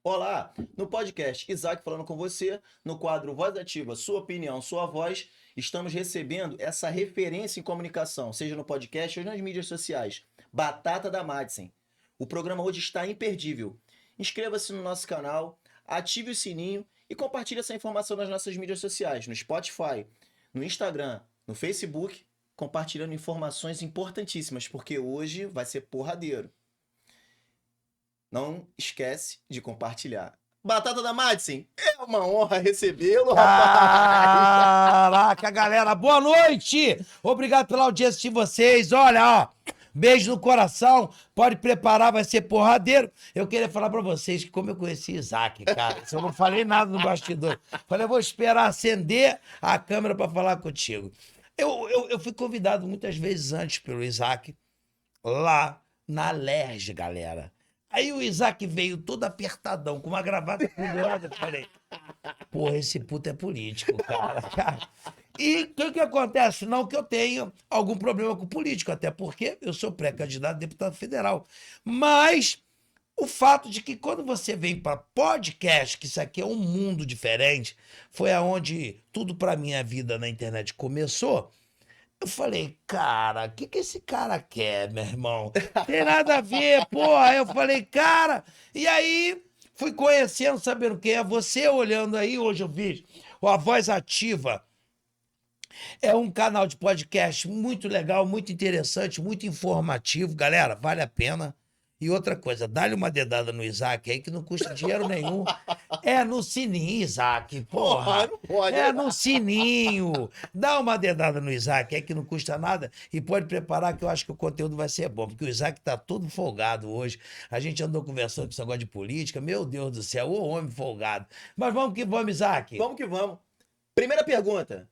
Olá, no podcast Isaac falando com você, no quadro Voz Ativa, sua opinião, sua voz, estamos recebendo essa referência em comunicação, seja no podcast ou nas mídias sociais, Batata da Madsen. O programa hoje está imperdível. Inscreva-se no nosso canal, ative o sininho e compartilhe essa informação nas nossas mídias sociais, no Spotify, no Instagram, no Facebook, compartilhando informações importantíssimas, porque hoje vai ser porradeiro. Não esquece de compartilhar. Batata da Madsen, é uma honra recebê-lo, rapaz! Caraca, galera, boa noite! Obrigado pela audiência de vocês. Olha, ó, beijo no coração, pode preparar, vai ser porradeiro. Eu queria falar pra vocês que como eu conheci Isaac, cara, eu não falei nada no bastidor. Falei, eu vou esperar acender a câmera pra falar contigo. Eu fui convidado muitas vezes antes pelo Isaac, lá na Alerj, galera. Aí o Isaac veio todo apertadão, com uma gravata pendurada. Eu falei, porra, esse puto é político, cara. E o que acontece? Não que eu tenha algum problema com político, até porque eu sou pré-candidato a deputado federal. Mas o fato de que quando você vem para podcast, que isso aqui é um mundo diferente, foi aonde tudo para minha vida na internet começou. Eu falei, cara, o que esse cara quer, meu irmão? Tem nada a ver, porra. Eu falei, cara. E aí, fui conhecendo, sabendo quem é você, olhando aí. Hoje eu vi a Voz Ativa. É um canal de podcast muito legal, muito interessante, muito informativo. Galera, vale a pena. E outra coisa, dá-lhe uma dedada no Isaac aí que não custa dinheiro nenhum. É no sininho, Isaac, porra. Não pode. É no sininho. Dá uma dedada no Isaac aí que não custa nada e pode preparar que eu acho que o conteúdo vai ser bom, porque o Isaac tá todo folgado hoje. A gente andou conversando com esse negócio de política, meu Deus do céu, ô homem folgado. Mas vamos que vamos, Isaac. Vamos que vamos. Primeira pergunta.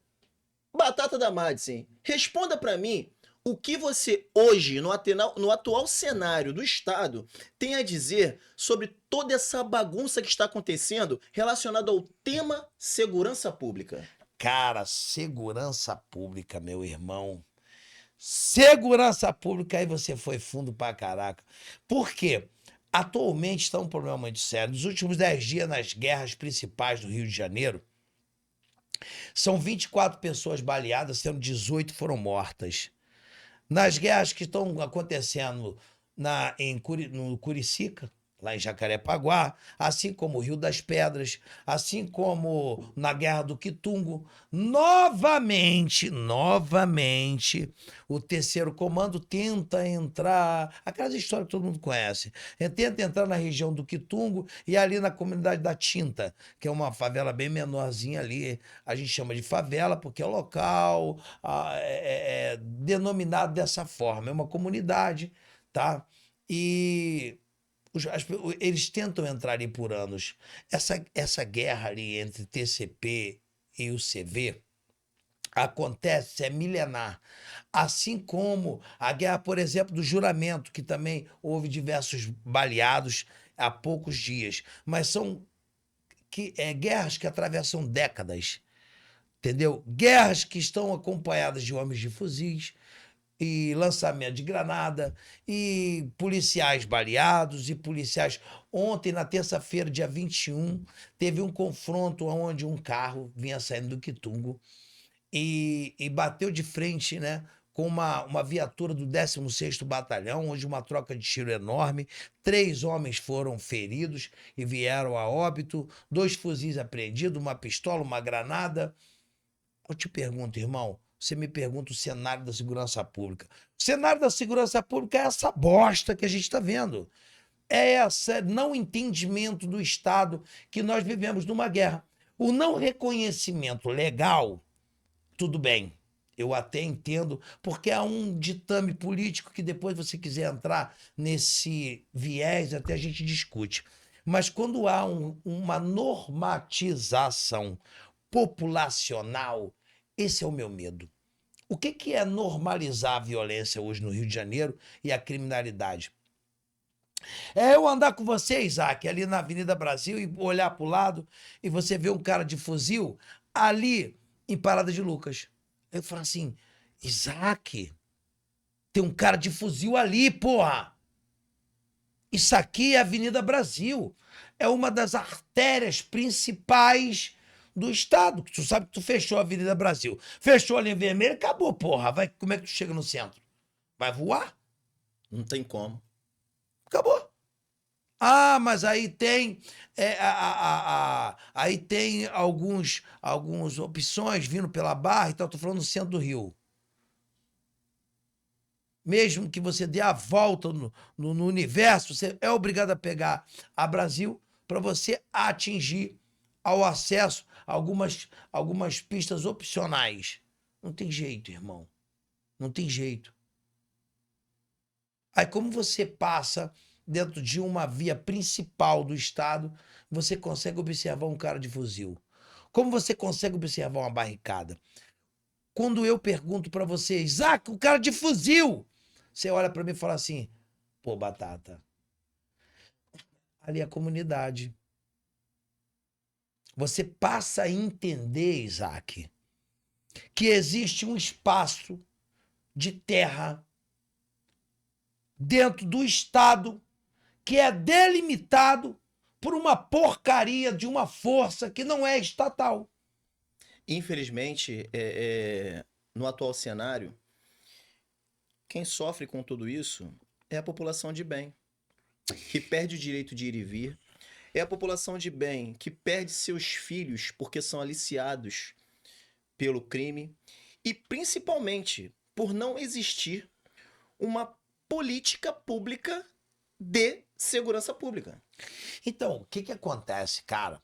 Batata da Madsen, responda pra mim o que você hoje, no atual cenário do Estado, tem a dizer sobre toda essa bagunça que está acontecendo relacionada ao tema segurança pública. Cara, segurança pública, meu irmão. Segurança pública, aí você foi fundo pra caraca. Por quê? Atualmente está um problema muito sério. Nos últimos 10 dias, nas guerras principais do Rio de Janeiro, são 24 pessoas baleadas, sendo 18 foram mortas. Nas guerras que estão acontecendo no Curicica, lá em Jacarepaguá, assim como o Rio das Pedras, assim como na Guerra do Quitungo, novamente, o terceiro comando tenta entrar, aquelas histórias que todo mundo conhece, tenta entrar na região do Quitungo e ali na comunidade da Tinta, que é uma favela bem menorzinha ali, a gente chama de favela porque é local, é denominado dessa forma, é uma comunidade, tá? E eles tentam entrar ali por anos. Essa guerra ali entre TCP e o CV acontece, é milenar. Assim como a guerra, por exemplo, do juramento, que também houve diversos baleados há poucos dias. Mas são guerras que atravessam décadas, entendeu? Guerras que estão acompanhadas de homens de fuzis, e lançamento de granada, e policiais baleados, e policiais... Ontem, na terça-feira, dia 21, teve um confronto onde um carro vinha saindo do Quitungo e bateu de frente, né, com uma viatura do 16º Batalhão, onde uma troca de tiro enorme, 3 homens foram feridos e vieram a óbito, 2 fuzis apreendidos, uma pistola, uma granada. Eu te pergunto, irmão, você me pergunta o cenário da segurança pública. O cenário da segurança pública é essa bosta que a gente está vendo. É esse não entendimento do Estado que nós vivemos numa guerra. O não reconhecimento legal, tudo bem, eu até entendo, porque há um ditame político que depois você quiser entrar nesse viés, até a gente discute. Mas quando há uma normatização populacional, esse é o meu medo. O que é normalizar a violência hoje no Rio de Janeiro e a criminalidade? É eu andar com você, Isaac, ali na Avenida Brasil e olhar para o lado e você vê um cara de fuzil ali em Parada de Lucas. Eu falo assim, Isaac, tem um cara de fuzil ali, porra! Isso aqui é a Avenida Brasil. É uma das artérias principais do estado. Tu sabe que tu fechou a Avenida Brasil. Fechou a linha vermelha, acabou, porra. Vai, como é que tu chega no centro? Vai voar? Não tem como. Acabou. Ah, mas aí tem aí tem algumas opções vindo pela Barra e tal. Tô falando no centro do Rio. Mesmo que você dê a volta no universo, você é obrigado a pegar a Brasil para você atingir ao acesso a algumas pistas opcionais. Não tem jeito, irmão. Não tem jeito. Aí, como você passa dentro de uma via principal do estado, você consegue observar um cara de fuzil. Como você consegue observar uma barricada? Quando eu pergunto para você, Isaac, o cara de fuzil, você olha para mim e fala assim, pô, Batata, ali é a comunidade. Você passa a entender, Isaac, que existe um espaço de terra dentro do estado que é delimitado por uma porcaria de uma força que não é estatal. Infelizmente, no atual cenário, quem sofre com tudo isso é a população de bem, que perde o direito de ir e vir. É a população de bem que perde seus filhos porque são aliciados pelo crime. E principalmente por não existir uma política pública de segurança pública. Então, o que acontece, cara?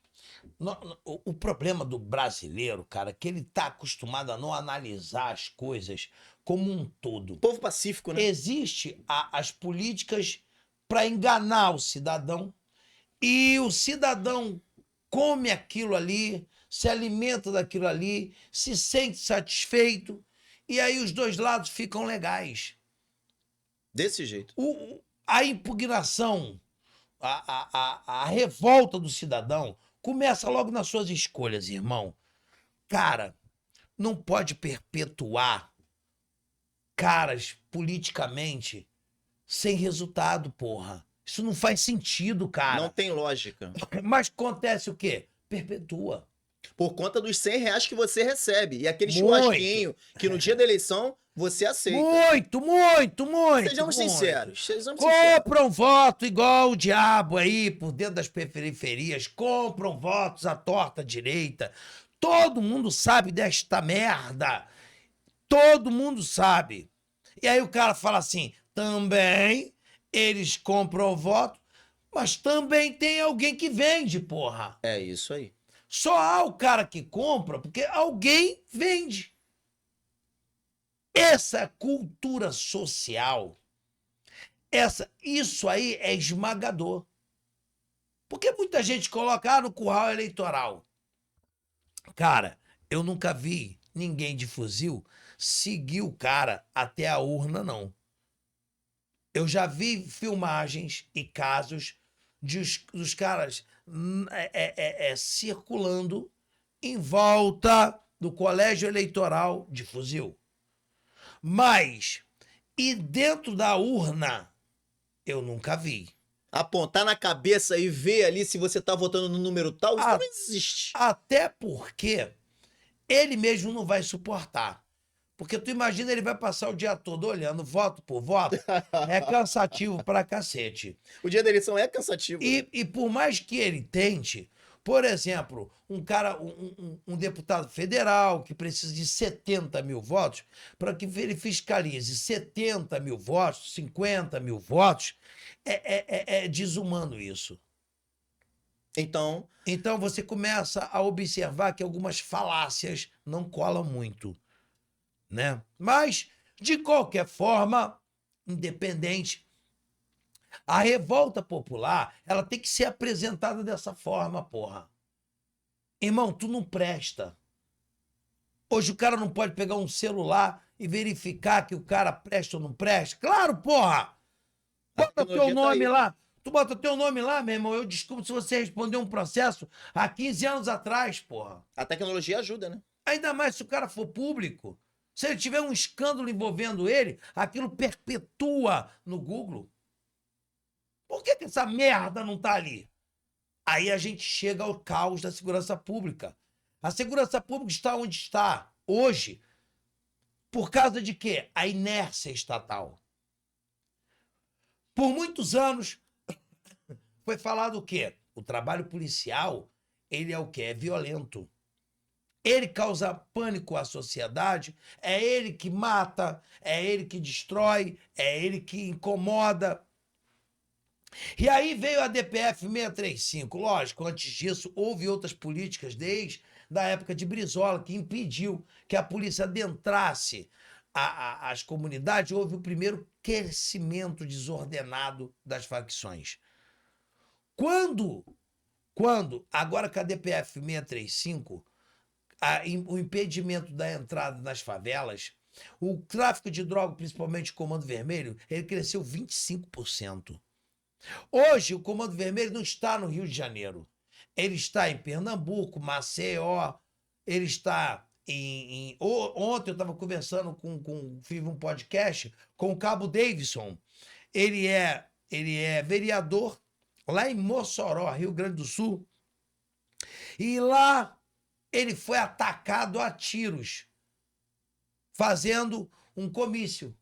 O problema do brasileiro, cara, é que ele tá acostumado a não analisar as coisas como um todo. Povo pacífico, né? Existe as políticas para enganar o cidadão e o cidadão come aquilo ali, se alimenta daquilo ali, se sente satisfeito e aí os dois lados ficam legais. Desse jeito. A impugnação, a revolta do cidadão começa logo nas suas escolhas, irmão. Cara, não pode perpetuar caras politicamente sem resultado, porra. Isso não faz sentido, cara. Não tem lógica. Mas acontece o quê? Perpetua. Por conta dos R$100 que você recebe. E aquele Muito. churrasquinho que no dia da eleição você aceita. Muito. Sejamos muito. sinceros. Sejamos sinceros. Compram voto igual o diabo aí, por dentro das periferias. Compram votos à torta direita. Todo mundo sabe desta merda. Todo mundo sabe. E aí o cara fala assim, também eles compram o voto, mas também tem alguém que vende, porra. É isso aí. Só há o cara que compra porque alguém vende. Essa cultura social, isso aí é esmagador. Porque muita gente coloca no curral eleitoral. Cara, eu nunca vi ninguém de fuzil seguir o cara até a urna, não. Eu já vi filmagens e casos dos caras circulando em volta do colégio eleitoral de fuzil. Mas, e dentro da urna, eu nunca vi. Apontar na cabeça e ver ali se você tá votando no número tal, isso não existe. Até porque ele mesmo não vai suportar. Porque tu imagina, ele vai passar o dia todo olhando voto por voto. É cansativo pra cacete. O dia da eleição é cansativo. E por mais que ele tente, por exemplo, um deputado federal que precisa de 70 mil votos, para que ele fiscalize 70 mil votos, 50 mil votos, é desumano isso. Então você começa a observar que algumas falácias não colam muito, né? Mas, de qualquer forma, independente, a revolta popular, ela tem que ser apresentada dessa forma, porra. Irmão, tu não presta. Hoje o cara não pode pegar um celular e verificar que o cara presta ou não presta. Claro, porra! Bota teu nome lá. Tu bota teu nome lá, meu irmão, eu desculpo se você respondeu um processo há 15 anos atrás, porra. A tecnologia ajuda, né? Ainda mais se o cara for público. Se ele tiver um escândalo envolvendo ele, aquilo perpetua no Google. Por que essa merda não tá ali? Aí a gente chega ao caos da segurança pública. A segurança pública está onde está hoje por causa de quê? A inércia estatal. Por muitos anos foi falado o quê? O trabalho policial, ele é o quê? É violento. Ele causa pânico à sociedade, é ele que mata, é ele que destrói, é ele que incomoda. E aí veio a DPF 635. Lógico, antes disso, houve outras políticas desde da época de Brizola, que impediu que a polícia adentrasse as comunidades. Houve o primeiro crescimento desordenado das facções. Quando, agora com a DPF 635, o impedimento da entrada nas favelas, o tráfico de droga, principalmente o Comando Vermelho, ele cresceu 25%. Hoje, o Comando Vermelho não está no Rio de Janeiro. Ele está em Pernambuco, Maceió, ele está ontem eu estava conversando fiz um podcast com o Cabo Davidson. Ele é vereador lá em Mossoró, Rio Grande do Sul. E lá ele foi atacado a tiros, fazendo um comício,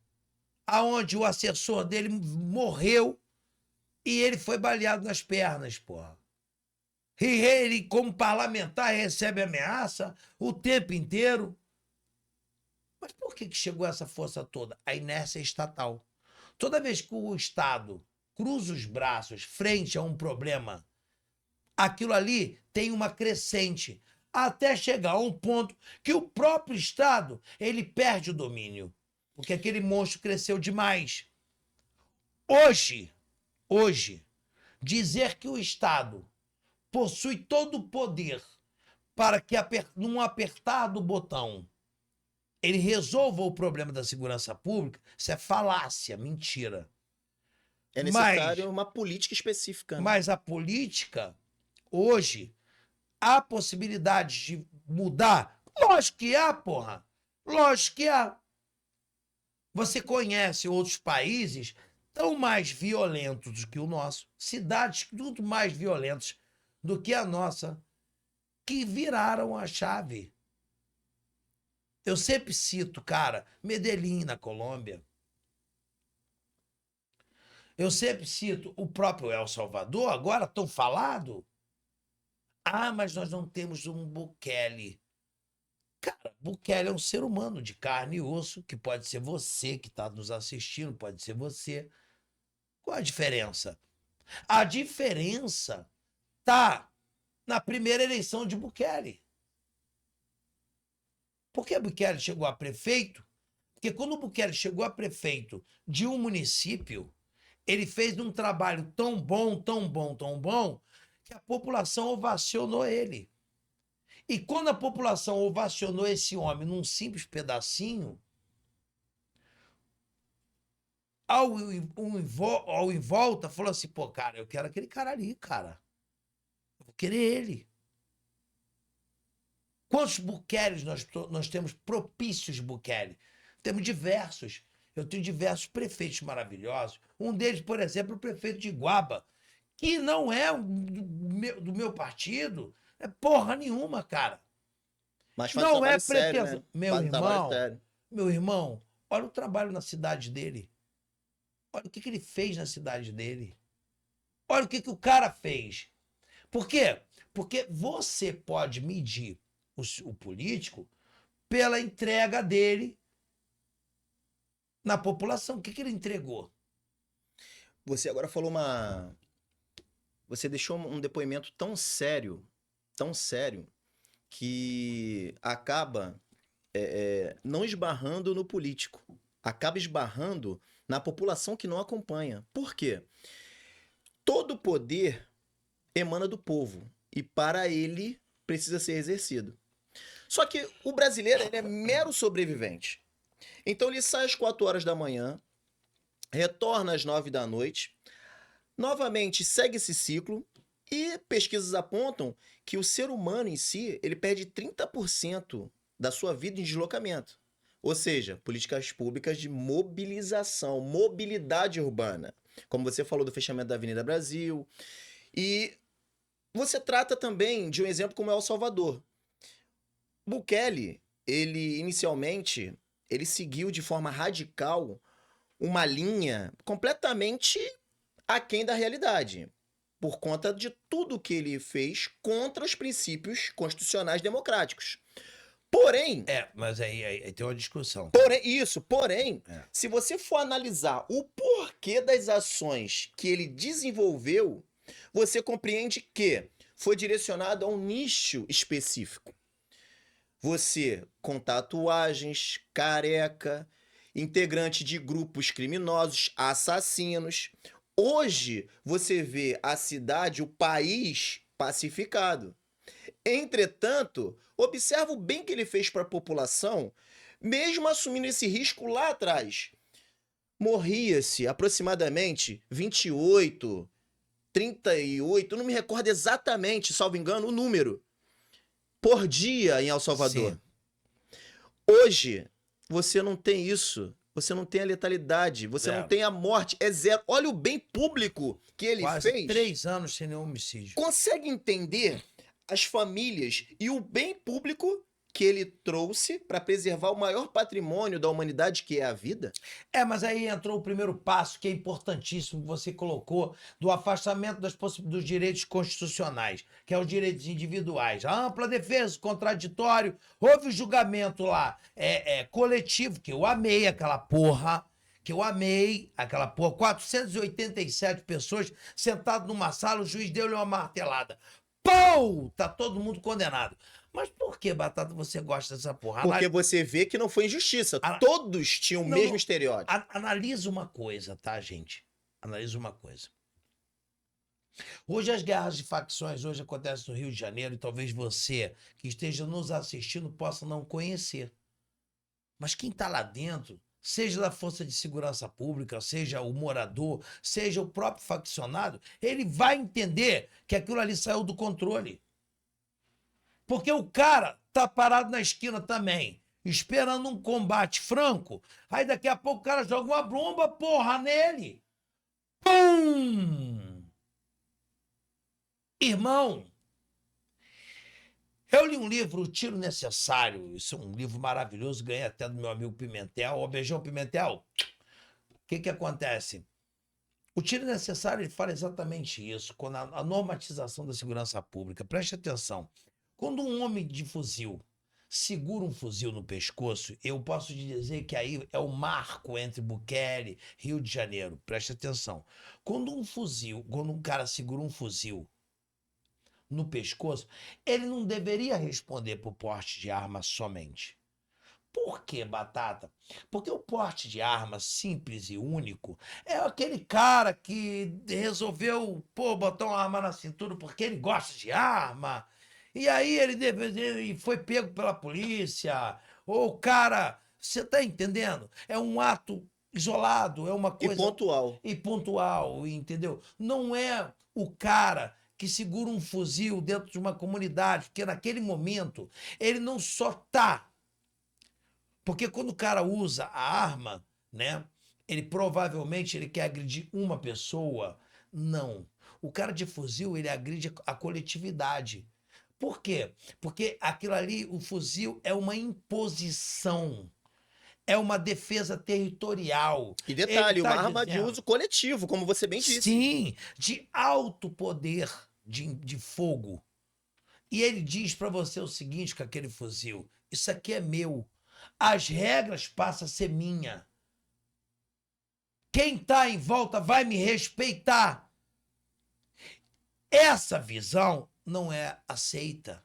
aonde o assessor dele morreu e ele foi baleado nas pernas, porra. E ele, como parlamentar, recebe ameaça o tempo inteiro. Mas por que chegou essa força toda? A inércia estatal. Toda vez que o Estado cruza os braços frente a um problema, aquilo ali tem uma crescente, até chegar a um ponto que o próprio Estado ele perde o domínio, porque aquele monstro cresceu demais. Hoje, dizer que o Estado possui todo o poder para que, num apertar do botão, ele resolva o problema da segurança pública, isso é falácia, mentira. É necessário uma política específica. Né? Mas a política, hoje, há possibilidade de mudar? Lógico que há, porra. Lógico que há. Você conhece outros países tão mais violentos do que o nosso, cidades muito mais violentas do que a nossa, que viraram a chave. Eu sempre cito, cara, Medellín, na Colômbia. Eu sempre cito o próprio El Salvador, agora tão falado. Ah, mas nós não temos um Bukele. Cara, Bukele é um ser humano de carne e osso, que pode ser você que está nos assistindo, pode ser você. Qual a diferença? A diferença tá na primeira eleição de Bukele. Por que Bukele chegou a prefeito? Porque quando o Bukele chegou a prefeito de um município, ele fez um trabalho tão bom, que a população ovacionou ele. E quando a população ovacionou esse homem num simples pedacinho, ao em volta, falou assim, pô, cara, eu quero aquele cara ali, cara. Eu vou querer ele. Quantos Bukeles nós temos propícios Bukele? Temos diversos. Eu tenho diversos prefeitos maravilhosos. Um deles, por exemplo, é o prefeito de Iguaba, que não é do meu partido, é porra nenhuma, cara. Mas faz não é sério, pretensão. Né? Meu irmão, olha o trabalho na cidade dele. Olha o que ele fez na cidade dele. Olha o que o cara fez. Por quê? Porque você pode medir o político pela entrega dele na população. O que ele entregou? Você agora falou Você deixou um depoimento tão sério, que acaba não esbarrando no político. Acaba esbarrando na população que não acompanha. Por quê? Todo poder emana do povo e para ele precisa ser exercido. Só que o brasileiro ele é mero sobrevivente. Então ele sai às 4 horas da manhã, retorna às 9 da noite, novamente segue esse ciclo e pesquisas apontam que o ser humano em si ele perde 30% da sua vida em deslocamento. Ou seja, políticas públicas de mobilização, mobilidade urbana. como você falou do fechamento da Avenida Brasil. E você trata também de um exemplo como é El Salvador. Bukele, ele inicialmente, ele seguiu de forma radical uma linha completamente aquém da realidade, por conta de tudo que ele fez contra os princípios constitucionais democráticos. Porém, Mas aí tem uma discussão. porém, se você for analisar o porquê das ações que ele desenvolveu, você compreende que foi direcionado a um nicho específico. Você com tatuagens, careca, integrante de grupos criminosos, assassinos. Hoje você vê a cidade, o país pacificado. Entretanto, observa o bem que ele fez para a população, mesmo assumindo esse risco lá atrás. Morria-se aproximadamente 28, 38, não me recordo exatamente, salvo engano, o número, por dia em El Salvador. Sim. Hoje, você não tem isso. Você não tem a letalidade, você não tem a morte, é zero. Olha o bem público que ele Quase fez. 3 anos sem nenhum homicídio. Consegue entender as famílias e o bem público que ele trouxe para preservar o maior patrimônio da humanidade, que é a vida? Mas aí entrou o primeiro passo, que é importantíssimo, que você colocou, do afastamento dos direitos constitucionais, que é os direitos individuais. A ampla defesa, contraditório, houve o julgamento lá, coletivo, que eu amei aquela porra, 487 pessoas sentadas numa sala, o juiz deu-lhe uma martelada. Pau! Tá todo mundo condenado. Mas por que, Batata, você gosta dessa porra? Porque você vê que não foi injustiça. Todos tinham o mesmo estereótipo. Analisa uma coisa, tá, gente? Analisa uma coisa. Hoje as guerras de facções hoje acontecem no Rio de Janeiro e talvez você que esteja nos assistindo possa não conhecer. Mas quem está lá dentro, seja da Força de Segurança Pública, seja o morador, seja o próprio faccionado, ele vai entender que aquilo ali saiu do controle. Porque o cara tá parado na esquina também, esperando um combate franco, aí daqui a pouco o cara joga uma bomba, porra, nele. Pum! Irmão, eu li um livro, O Tiro Necessário, isso é um livro maravilhoso, ganhei até do meu amigo Pimentel. Ô, beijão, Pimentel. O que acontece? O Tiro Necessário, ele fala exatamente isso, quando a normatização da segurança pública. Preste atenção. Quando um homem de fuzil segura um fuzil no pescoço, eu posso te dizer que aí é o marco entre Bukele e Rio de Janeiro. Preste atenção. Quando um cara segura um fuzil no pescoço, ele não deveria responder por porte de arma somente. Por que, Batata? Porque o porte de arma simples e único é aquele cara que resolveu, botar uma arma na cintura porque ele gosta de arma. E aí ele foi pego pela polícia. Ou o cara, você tá entendendo? É um ato isolado, é uma coisa... E pontual, entendeu? Não é o cara que segura um fuzil dentro de uma comunidade, porque naquele momento ele não só tá... Porque quando o cara usa a arma, né? Ele provavelmente quer agredir uma pessoa. Não. O cara de fuzil, ele agride a coletividade. Por quê? Porque aquilo ali, o fuzil, é uma imposição. É uma defesa territorial. E detalhe, uma arma de uso coletivo, como você bem disse. Sim, de alto poder de fogo. E ele diz para você o seguinte com aquele fuzil: isso aqui é meu. As regras passam a ser minha. Quem está em volta vai me respeitar. Essa visão não é aceita.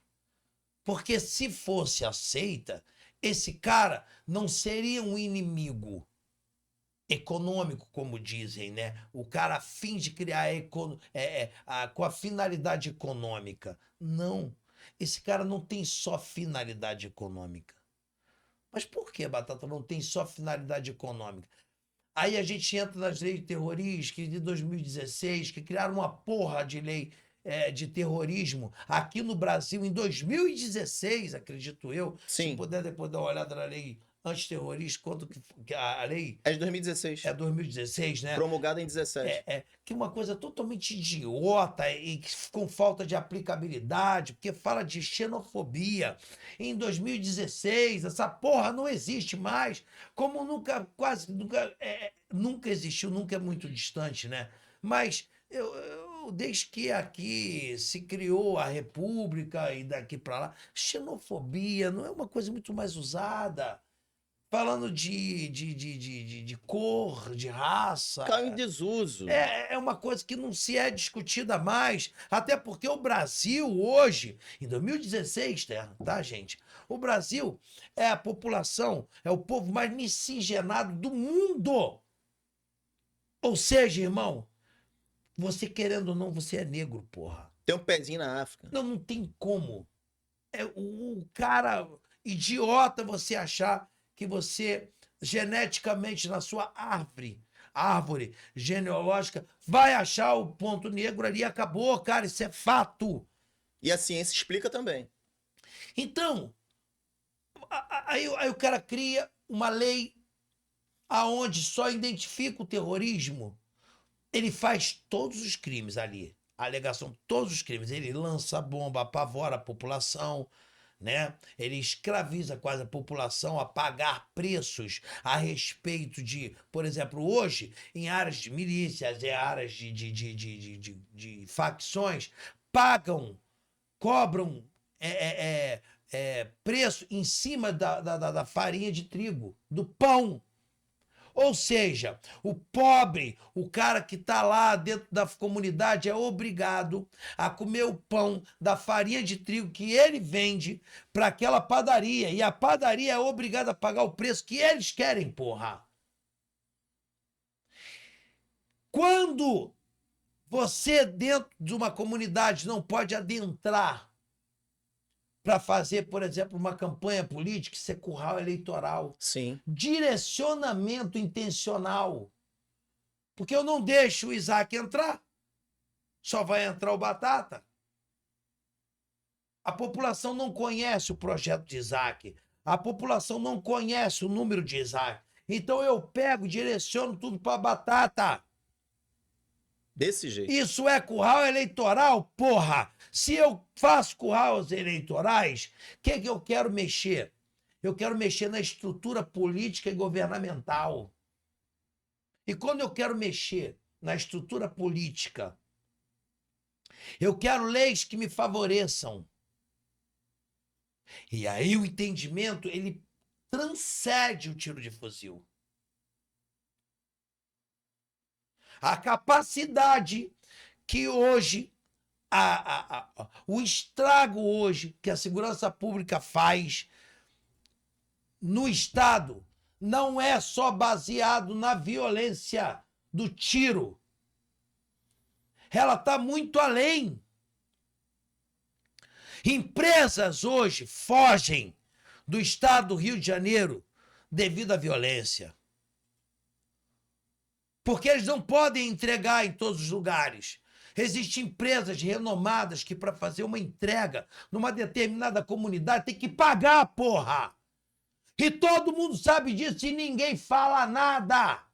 Porque se fosse aceita, esse cara não seria um inimigo econômico, como dizem, né? O cara a fim de criar com a finalidade econômica. Não. Esse cara não tem só finalidade econômica. Mas por que, Batata, não tem só finalidade econômica? Aí a gente entra nas leis terroristas de 2016, que criaram uma porra de lei de terrorismo aqui no Brasil em 2016, acredito eu. Sim. Se puder depois dar uma olhada na lei antiterrorista, quando que a lei É de 2016. é 2016, né? Promulgada em 17. Que uma coisa totalmente idiota e com falta de aplicabilidade, porque fala de xenofobia. Em 2016, essa porra não existe mais, como nunca, quase nunca, nunca existiu, nunca é muito distante, né? Mas desde que aqui se criou a República e daqui para lá, xenofobia não é uma coisa muito mais usada. Falando de cor, de raça. Caiu em desuso. É uma coisa que não se é discutida mais. Até porque o Brasil hoje, em 2016, tá, gente? O Brasil é a população, é o povo mais miscigenado do mundo. Ou seja, irmão, você querendo ou não, você é negro, porra. Tem um pezinho na África. Não tem como. É o cara idiota você achar que você, geneticamente, na sua árvore genealógica, vai achar o ponto negro ali e acabou, cara. Isso é fato. E a ciência explica também. Então, aí o cara cria uma lei aonde só identifica o terrorismo. Ele faz todos os crimes ali. A alegação, todos os crimes. Ele lança bomba, apavora a população, né? Ele escraviza quase a população a pagar preços a respeito de, por exemplo, hoje, em áreas de milícias, em áreas de facções, cobram preço em cima da farinha de trigo, do pão. Ou seja, o pobre, o cara que está lá dentro da comunidade é obrigado a comer o pão da farinha de trigo que ele vende para aquela padaria. E a padaria é obrigada a pagar o preço que eles querem, porra. Quando você, dentro de uma comunidade, não pode adentrar para fazer, por exemplo, uma campanha política, isso é curral eleitoral. Sim. Direcionamento intencional. Porque eu não deixo o Isaac entrar. Só vai entrar o Batata. A população não conhece o projeto de Isaac. A população não conhece o número de Isaac. Então eu pego, direciono tudo para Batata. Desse jeito. Isso é curral eleitoral, porra! Se eu faço currais eleitorais, o que eu quero mexer? Eu quero mexer na estrutura política e governamental. E quando eu quero mexer na estrutura política, eu quero leis que me favoreçam. E aí o entendimento, ele transcende o tiro de fuzil. A capacidade que hoje, o estrago hoje que a segurança pública faz no Estado não é só baseado na violência do tiro. Ela está muito além. Empresas hoje fogem do Estado do Rio de Janeiro devido à violência. Porque eles não podem entregar em todos os lugares. Existem empresas renomadas que, para fazer uma entrega numa determinada comunidade, tem que pagar, porra! E todo mundo sabe disso e ninguém fala nada.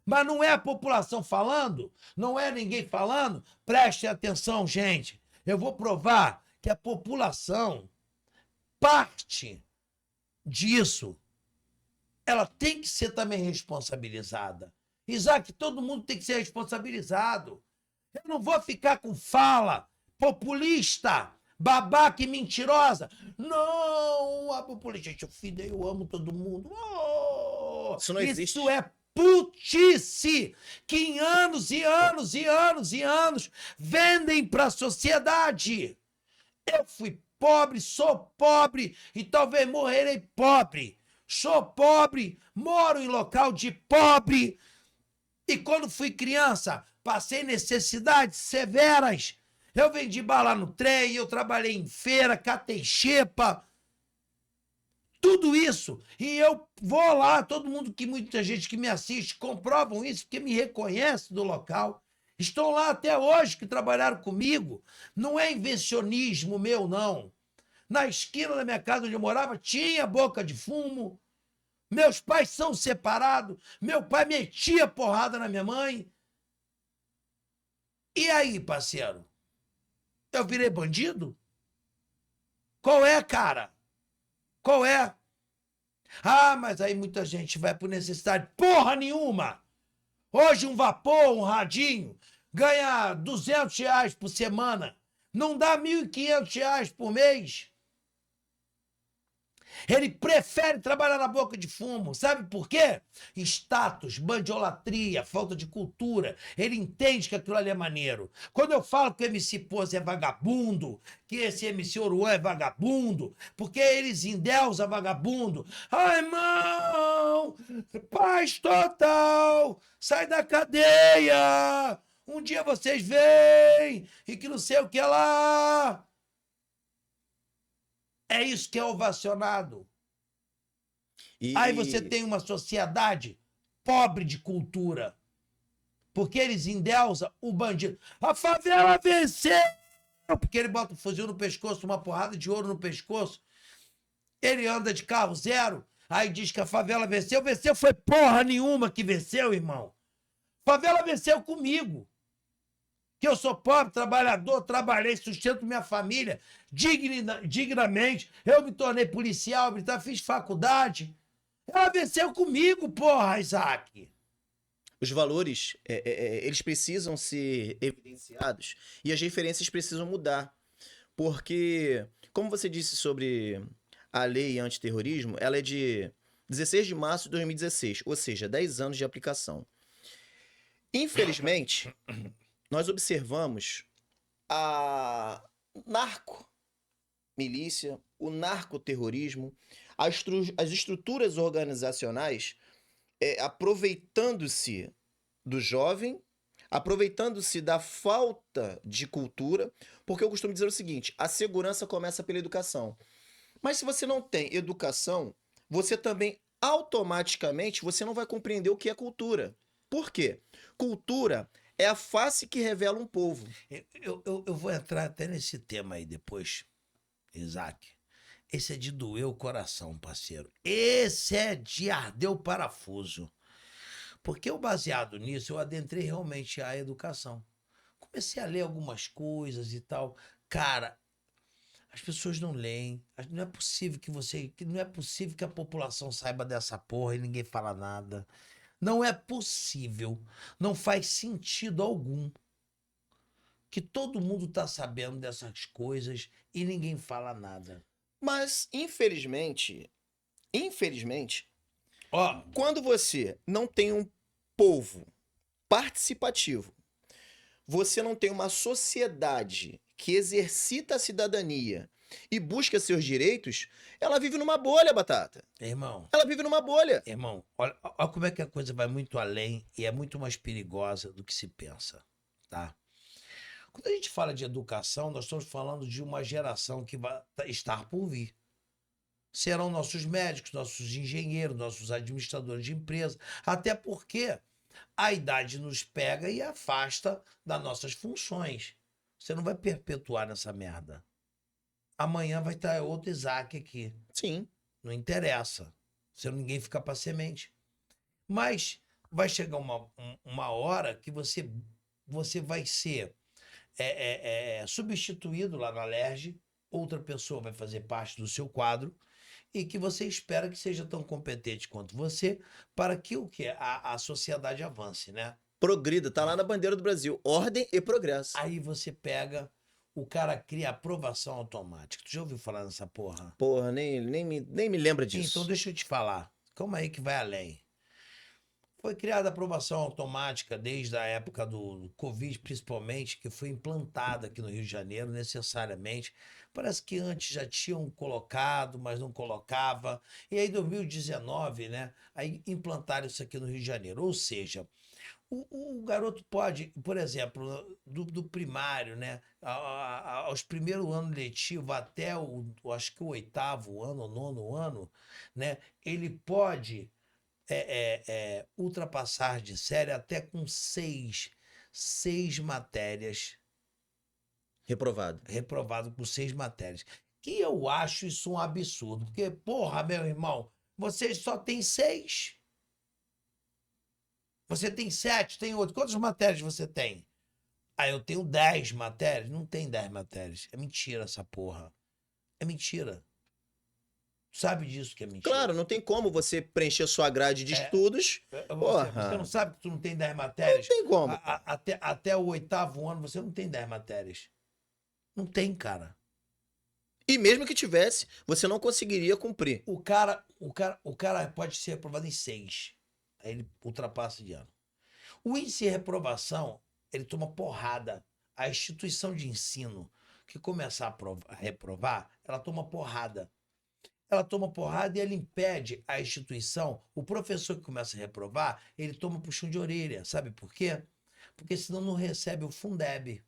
Mas não é a população falando, não é ninguém falando. Prestem atenção, gente. Eu vou provar que a população, parte disso, ela tem que ser também responsabilizada. Isaac, todo mundo tem que ser responsabilizado. Eu não vou ficar com fala populista, babaca e mentirosa. Não, a populista, gente, eu amo todo mundo. Oh, isso não existe. Isso é putice que em anos e anos e anos e anos vendem para a sociedade. Eu fui pobre, sou pobre e talvez morrerei pobre. Sou pobre, moro em local de pobre. E quando fui criança, passei necessidades severas. Eu vendi bala no trem, eu trabalhei em feira, catei xepa. Tudo isso. E eu vou lá, muita gente que me assiste comprovam isso, porque me reconhece do local. Estão lá até hoje que trabalharam comigo. Não é invencionismo meu, não. Na esquina da minha casa onde eu morava, tinha boca de fumo. Meus pais são separados. Meu pai metia porrada na minha mãe. E aí, parceiro? Eu virei bandido? Qual é, cara? Qual é? Ah, mas aí muita gente vai por necessidade. Porra nenhuma! Hoje um vapor, um radinho, ganha R$ 200 por semana. Não dá R$ 1.500 por mês. Ele prefere trabalhar na boca de fumo. Sabe por quê? Status, bandiolatria, falta de cultura. Ele entende que aquilo ali é maneiro. Quando eu falo que o MC Pose é vagabundo, que esse MC Oruan é vagabundo, porque eles endeusam vagabundo. Ai, irmão! Paz total! Sai da cadeia! Um dia vocês vêm e que não sei o que lá. É isso que é ovacionado. Aí você tem uma sociedade pobre de cultura. Porque eles endeusam o bandido. A favela venceu! Porque ele bota um fuzil no pescoço, uma porrada de ouro no pescoço. Ele anda de carro zero. Aí diz que a favela venceu. Venceu foi porra nenhuma que venceu, irmão. Favela venceu comigo. Que eu sou pobre, trabalhador, trabalhei, sustento minha família dignamente. Eu me tornei policial, fiz faculdade. Ela venceu comigo, porra, Isaac. Os valores, eles precisam ser evidenciados e as referências precisam mudar. Porque, como você disse sobre a lei antiterrorismo, ela é de 16 de março de 2016, ou seja, 10 anos de aplicação. Infelizmente, nós observamos a narco-milícia, o narcoterrorismo, as estruturas organizacionais aproveitando-se do jovem, aproveitando-se da falta de cultura, porque eu costumo dizer o seguinte, a segurança começa pela educação. Mas se você não tem educação, você também automaticamente você não vai compreender o que é cultura. Por quê? Cultura é a face que revela um povo. Eu vou entrar até nesse tema aí depois, Isaac. Esse é de doer o coração, parceiro. Esse é de arder o parafuso. Porque eu, baseado nisso, eu adentrei realmente a educação. Comecei a ler algumas coisas e tal. Cara, as pessoas não leem. Não é possível não é possível que a população saiba dessa porra e ninguém fala nada. Não é possível. Não faz sentido algum que todo mundo tá sabendo dessas coisas e ninguém fala nada. Mas, infelizmente, Ó, quando você não tem um povo participativo, você não tem uma sociedade que exercita a cidadania e busca seus direitos, ela vive numa bolha, Batata. irmão, Ela vive numa bolha. olha como é que a coisa vai muito além e é muito mais perigosa do que se pensa, tá? Quando a gente fala de educação, nós estamos falando de uma geração que vai estar por vir. Serão nossos médicos, nossos engenheiros, nossos administradores de empresa, até porque a idade nos pega e afasta das nossas funções. Você não vai perpetuar nessa merda. Amanhã vai estar outro Isaac aqui. Sim. Não interessa. Ninguém fica para semente. Mas vai chegar uma hora que você vai ser substituído lá na LERJ, outra pessoa vai fazer parte do seu quadro e que você espera que seja tão competente quanto você para que a sociedade avance, né? Progrida, tá lá na bandeira do Brasil. Ordem e progresso. Aí você pega, o cara cria aprovação automática. Tu já ouviu falar nessa porra? Porra, nem me lembra disso. Então deixa eu te falar. Calma aí que vai além. Foi criada a aprovação automática desde a época do Covid, principalmente, que foi implantada aqui no Rio de Janeiro, necessariamente. Parece que antes já tinham colocado, mas não colocava. E aí, em 2019, né? Aí implantaram isso aqui no Rio de Janeiro. Ou seja, o garoto pode, por exemplo, do primário, né? Aos primeiros anos letivos até acho que o 8º ano, o 9º ano, né? Ele pode ultrapassar de série até com seis matérias. Reprovado por 6 matérias. Que eu acho isso um absurdo. Porque, porra, meu irmão, você só tem 6. Você tem 7, tem 8. Quantas matérias você tem? Ah, eu tenho 10 matérias. Não tem 10 matérias. É mentira essa porra. É mentira. Tu sabe disso que é mentira. Claro, não tem como você preencher sua grade de É, estudos. Você não Porra, sabe que tu não tem 10 não matérias? tem como. Até o 8º ano você não tem 10 matérias. Não tem, cara. E mesmo que tivesse, você não conseguiria cumprir. O cara pode ser reprovado em 6. Aí ele ultrapassa de ano. O índice de reprovação, ele toma porrada. A instituição de ensino que começar a reprovar, ela toma porrada. Ela toma porrada e ela impede a instituição, o professor que começa a reprovar, ele toma puxão de orelha. Sabe por quê? Porque senão não recebe o Fundeb,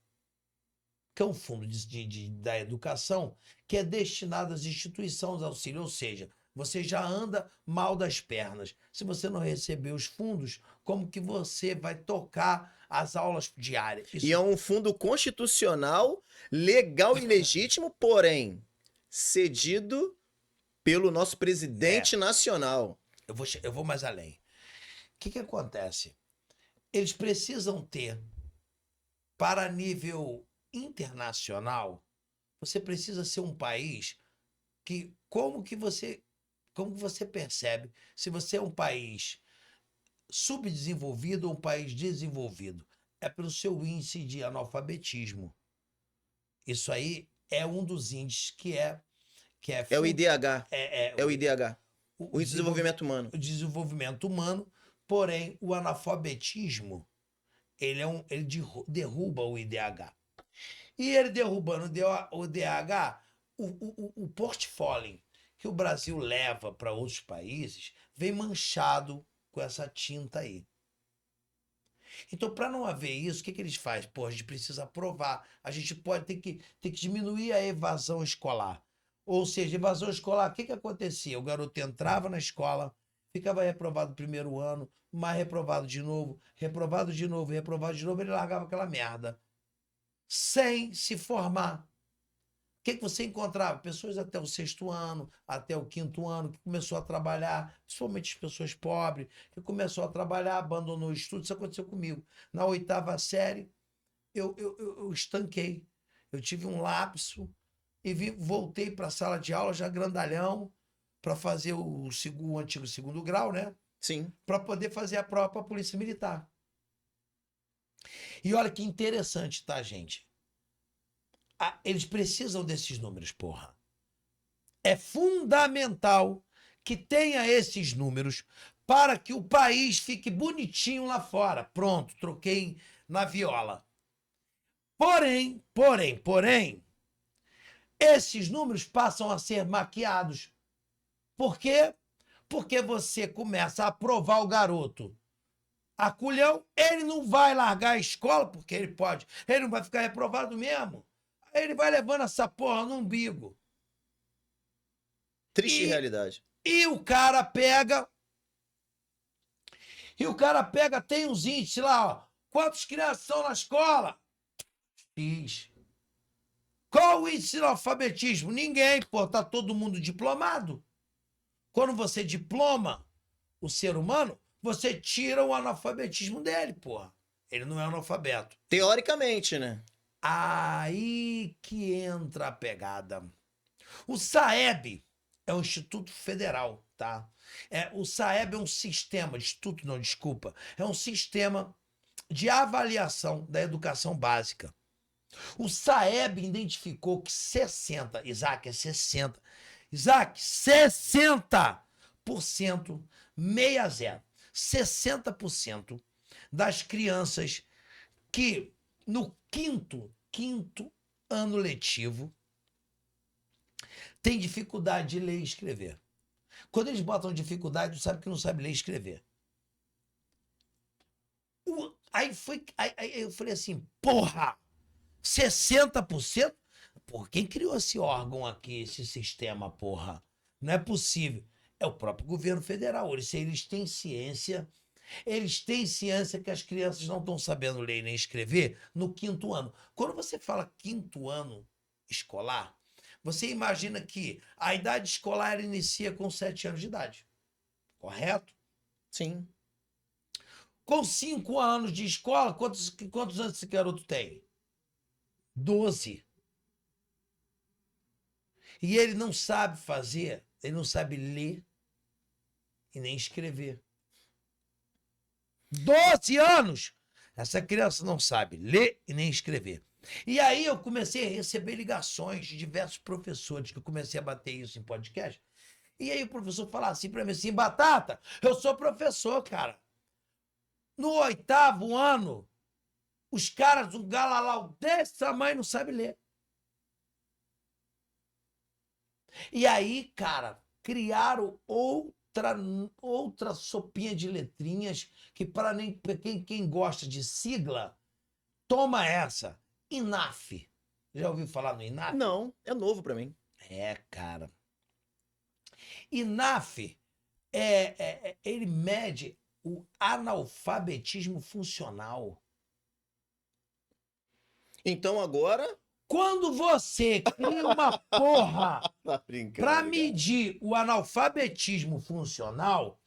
que é um fundo da educação que é destinado às instituições de auxílio, ou seja, você já anda mal das pernas. Se você não receber os fundos, como que você vai tocar as aulas diárias? E é um fundo constitucional, legal e legítimo, porém cedido pelo nosso presidente nacional. Eu vou mais além. O que acontece? Eles precisam ter, para nível internacional, você precisa ser um país que, como que você percebe se você é um país subdesenvolvido ou um país desenvolvido? É pelo seu índice de analfabetismo. Isso aí é um dos índices que é É o IDH. É o IDH. O desenvolvimento humano. O desenvolvimento humano, porém o analfabetismo ele derruba o IDH. E ele derrubando o IDH, o portfólio que o Brasil leva para outros países vem manchado com essa tinta aí. Então, para não haver isso, o que eles fazem? Pô, a gente precisa aprovar. A gente pode ter que diminuir a evasão escolar. Ou seja, evasão escolar, o que acontecia? O garoto entrava na escola, ficava reprovado no primeiro ano, mas reprovado de novo, reprovado de novo, reprovado de novo, ele largava aquela merda. Sem se formar. O que você encontrava? Pessoas até o 6º ano, até o 5º ano, que começou a trabalhar, principalmente as pessoas pobres, que começou a trabalhar, abandonou o estudo. Isso aconteceu comigo. Na 8ª série, eu estanquei. Eu tive um lapso e voltei para a sala de aula já grandalhão para fazer o antigo 2º grau, né? Sim. Para poder fazer a prova para a Polícia Militar. E olha que interessante, tá, gente? Eles precisam desses números, porra. É fundamental que tenha esses números para que o país fique bonitinho lá fora. Pronto, troquei na viola. Porém, esses números passam a ser maquiados. Por quê? Porque você começa a aprovar o garoto. A culhão, ele não vai largar a escola, porque ele pode. Ele não vai ficar reprovado mesmo. Ele vai levando essa porra no umbigo. Triste realidade. E o cara pega. Tem uns índices lá, ó. Quantas crianças estão na escola? X. Qual o índice de alfabetismo? Ninguém, pô. Tá todo mundo diplomado. Quando você diploma o ser humano, você tira o analfabetismo dele, porra. Ele não é analfabeto. Teoricamente, né? Aí que entra a pegada. O SAEB é um instituto federal, tá? O SAEB é um sistema, instituto não, desculpa, é um sistema de avaliação da educação básica. O SAEB identificou que 60%, 60%, 60% das crianças que no quinto ano letivo tem dificuldade de ler e escrever. Quando eles botam dificuldade, tu sabe que não sabe ler e escrever. Aí eu falei assim, porra, 60%? Porra, quem criou esse órgão aqui, esse sistema, porra? Não é possível. É o próprio governo federal. Eles têm ciência. Eles têm ciência que as crianças não estão sabendo ler nem escrever no 5º ano. Quando você fala 5º ano escolar, você imagina que a idade escolar inicia com 7 anos de idade. correto? Sim. Com 5 anos de escola, quantos anos esse garoto tem? 12. E ele não sabe fazer, ele não sabe ler e nem escrever. 12 anos! Essa criança não sabe ler e nem escrever. E aí eu comecei a receber ligações de diversos professores, que eu comecei a bater isso em podcast. E aí o professor falava assim pra mim assim, Batata, eu sou professor, cara. No 8º ano, os caras, um galalau desse tamanho, não sabe ler. E aí, cara, criaram outra sopinha de letrinhas que para quem gosta de sigla, toma essa. INAF. Já ouviu falar no INAF? Não, é novo pra mim. É, cara. INAF ele mede o analfabetismo funcional. Então agora. Quando você cria uma porra Tá brincando. para cara. medir o analfabetismo funcional,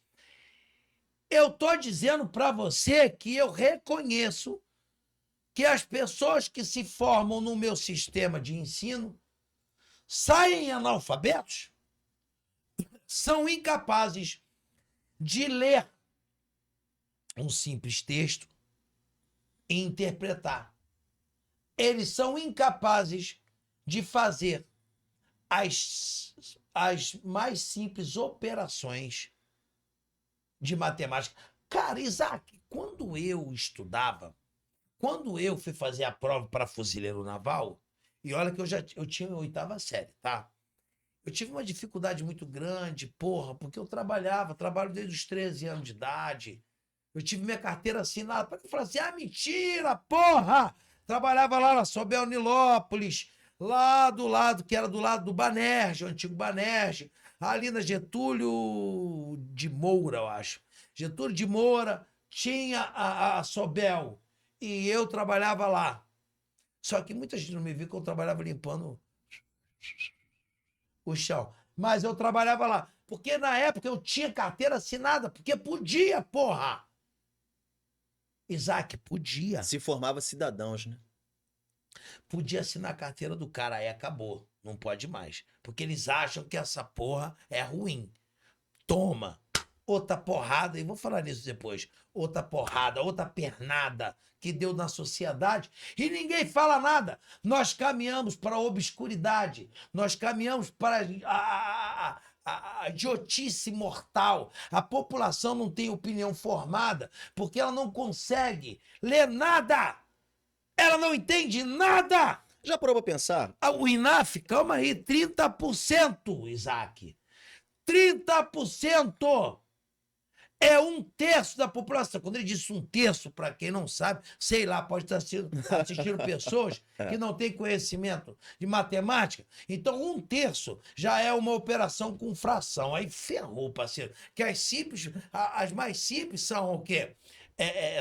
eu tô dizendo para você que eu reconheço que as pessoas que se formam no meu sistema de ensino saem analfabetos, são incapazes de ler um simples texto e interpretar. Eles são incapazes de fazer as mais simples operações de matemática. Cara, Isaac, quando eu estudava, quando eu fui fazer a prova para fuzileiro naval, e olha que eu tinha a 8ª série, tá? Eu tive uma dificuldade muito grande, porra, porque eu trabalho desde os 13 anos de idade. Eu tive minha carteira assinada. Eu falei assim, mentira, porra! Trabalhava lá na Sobel Nilópolis, lá do lado, que era do lado do Banerje, o antigo Banerje, ali na Getúlio de Moura, eu acho. Getúlio de Moura tinha a Sobel e eu trabalhava lá. Só que muita gente não me viu que eu trabalhava limpando o chão. Mas eu trabalhava lá. Porque na época eu tinha carteira assinada, porque podia, porra! Isaac, podia. Se formava cidadãos, né? Podia assinar a carteira do cara, aí acabou. Não pode mais. Porque eles acham que essa porra é ruim. Toma. Outra porrada, e vou falar nisso depois. Outra porrada, outra pernada que deu na sociedade e ninguém fala nada. Nós caminhamos para a obscuridade. Nós caminhamos para a idiotice mortal. A população não tem opinião formada porque ela não consegue ler nada. Ela não entende nada. Já parou pra pensar? O INAF, calma aí, 30%, Isaac. 30% é 1/3 da população. Quando ele disse 1/3, para quem não sabe, sei lá, pode estar assistindo pessoas que não têm conhecimento de matemática. Então, 1/3 já é uma operação com fração. Aí ferrou, parceiro. Que as simples, as mais simples são o quê?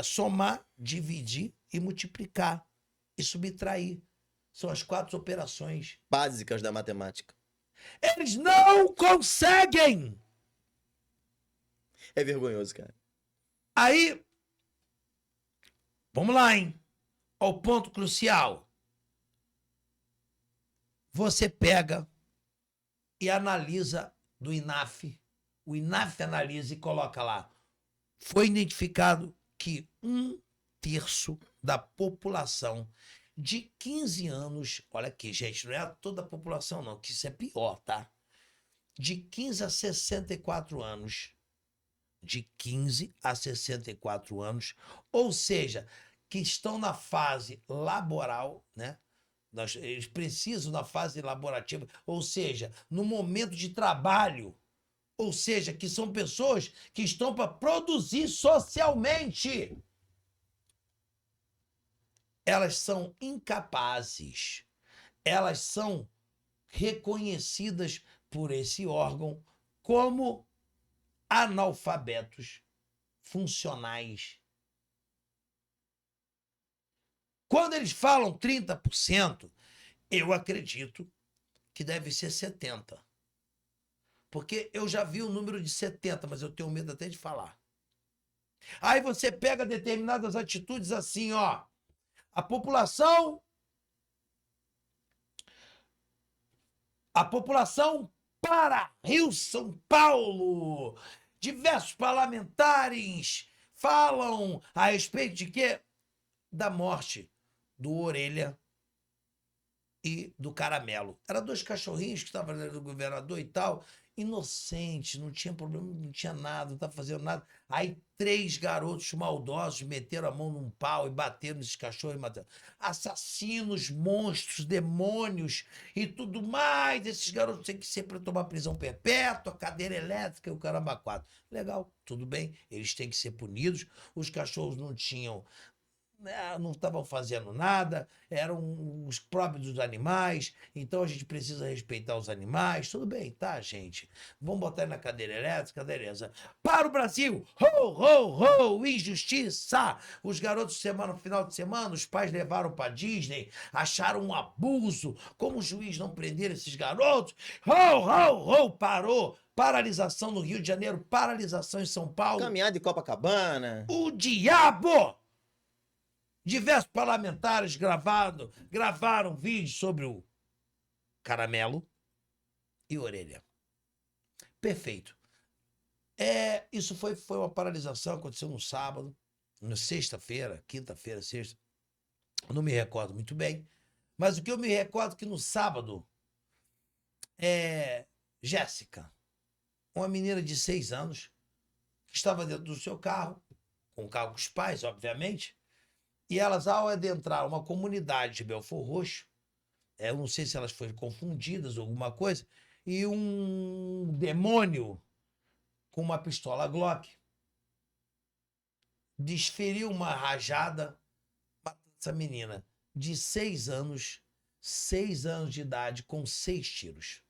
Somar, dividir e multiplicar e subtrair. São as 4 operações Básicas da matemática. Eles não conseguem! É vergonhoso, cara. Aí, vamos lá, hein? Ao ponto crucial. Você pega e analisa do INAF. O INAF analisa e coloca lá. Foi identificado que 1/3 da população de 15 anos, olha aqui, gente, não é toda a população não, que isso é pior, tá? De 15 a 64 anos, de 15 a 64 anos, ou seja, que estão na fase laboral, né? Eles precisam na fase laborativa, ou seja, no momento de trabalho, ou seja, que são pessoas que estão para produzir socialmente. Elas são incapazes, elas são reconhecidas por esse órgão como analfabetos funcionais. Quando eles falam 30%, eu acredito que deve ser 70%. Porque eu já vi o número de 70, mas eu tenho medo até de falar. Aí você pega determinadas atitudes assim, ó. A população para Rio, São Paulo. Diversos parlamentares falam a respeito de quê? Da morte do Orelha e do Caramelo. Eram dois cachorrinhos que estavam ali do governador e tal, inocentes, não tinha problema, não tinha nada, não estava fazendo nada. Aí 3 garotos maldosos meteram a mão num pau e bateram nesses cachorros e mataram. Assassinos, monstros, demônios e tudo mais. Esses garotos têm que ser para tomar prisão perpétua, cadeira elétrica e o caramba 4. Legal, tudo bem, eles têm que ser punidos. Os cachorros não tinham, não estavam fazendo nada, eram os próprios dos animais, então a gente precisa respeitar os animais. Tudo bem, tá, gente? Vamos botar na cadeira elétrica, beleza. Para o Brasil! Ho, ho, ho! Injustiça! Os garotos, no final de semana, os pais levaram para Disney, acharam um abuso. Como o juiz não prender esses garotos? Ho, ho, ho! Parou! Paralisação no Rio de Janeiro, paralisação em São Paulo. Caminhada em Copacabana. O diabo! Diversos parlamentares gravaram vídeos sobre o Caramelo e Orelha. Perfeito. Isso foi uma paralisação, aconteceu no sábado, na sexta-feira, quinta-feira, sexta. Eu não me recordo muito bem. Mas o que eu me recordo é que no sábado, Jéssica, uma menina de 6 anos, que estava dentro do seu carro, com o carro com os pais, obviamente, e elas, ao adentrar uma comunidade de Belford Roxo, eu não sei se elas foram confundidas ou alguma coisa, e um demônio com uma pistola Glock desferiu uma rajada para essa menina de 6 anos de idade, com 6 tiros.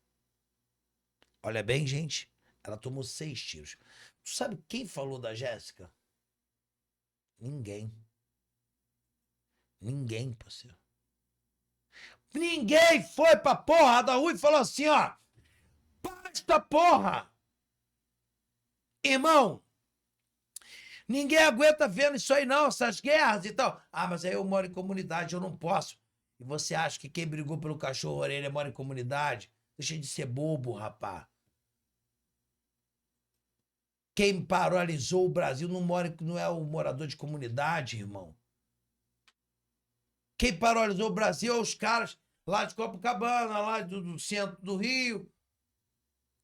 Olha bem, gente, ela tomou 6 tiros. Tu sabe quem falou da Jéssica? Ninguém. Ninguém, parceiro. Ninguém foi pra porra da rua e falou assim, ó. Basta, porra! Irmão, ninguém aguenta vendo isso aí não, essas guerras e tal. Ah, mas aí eu moro em comunidade, eu não posso. E você acha que quem brigou pelo cachorro orelha mora em comunidade? Deixa de ser bobo, rapá. Quem paralisou o Brasil não é o morador de comunidade, irmão. Quem paralisou o Brasil é os caras lá de Copacabana, lá do centro do Rio,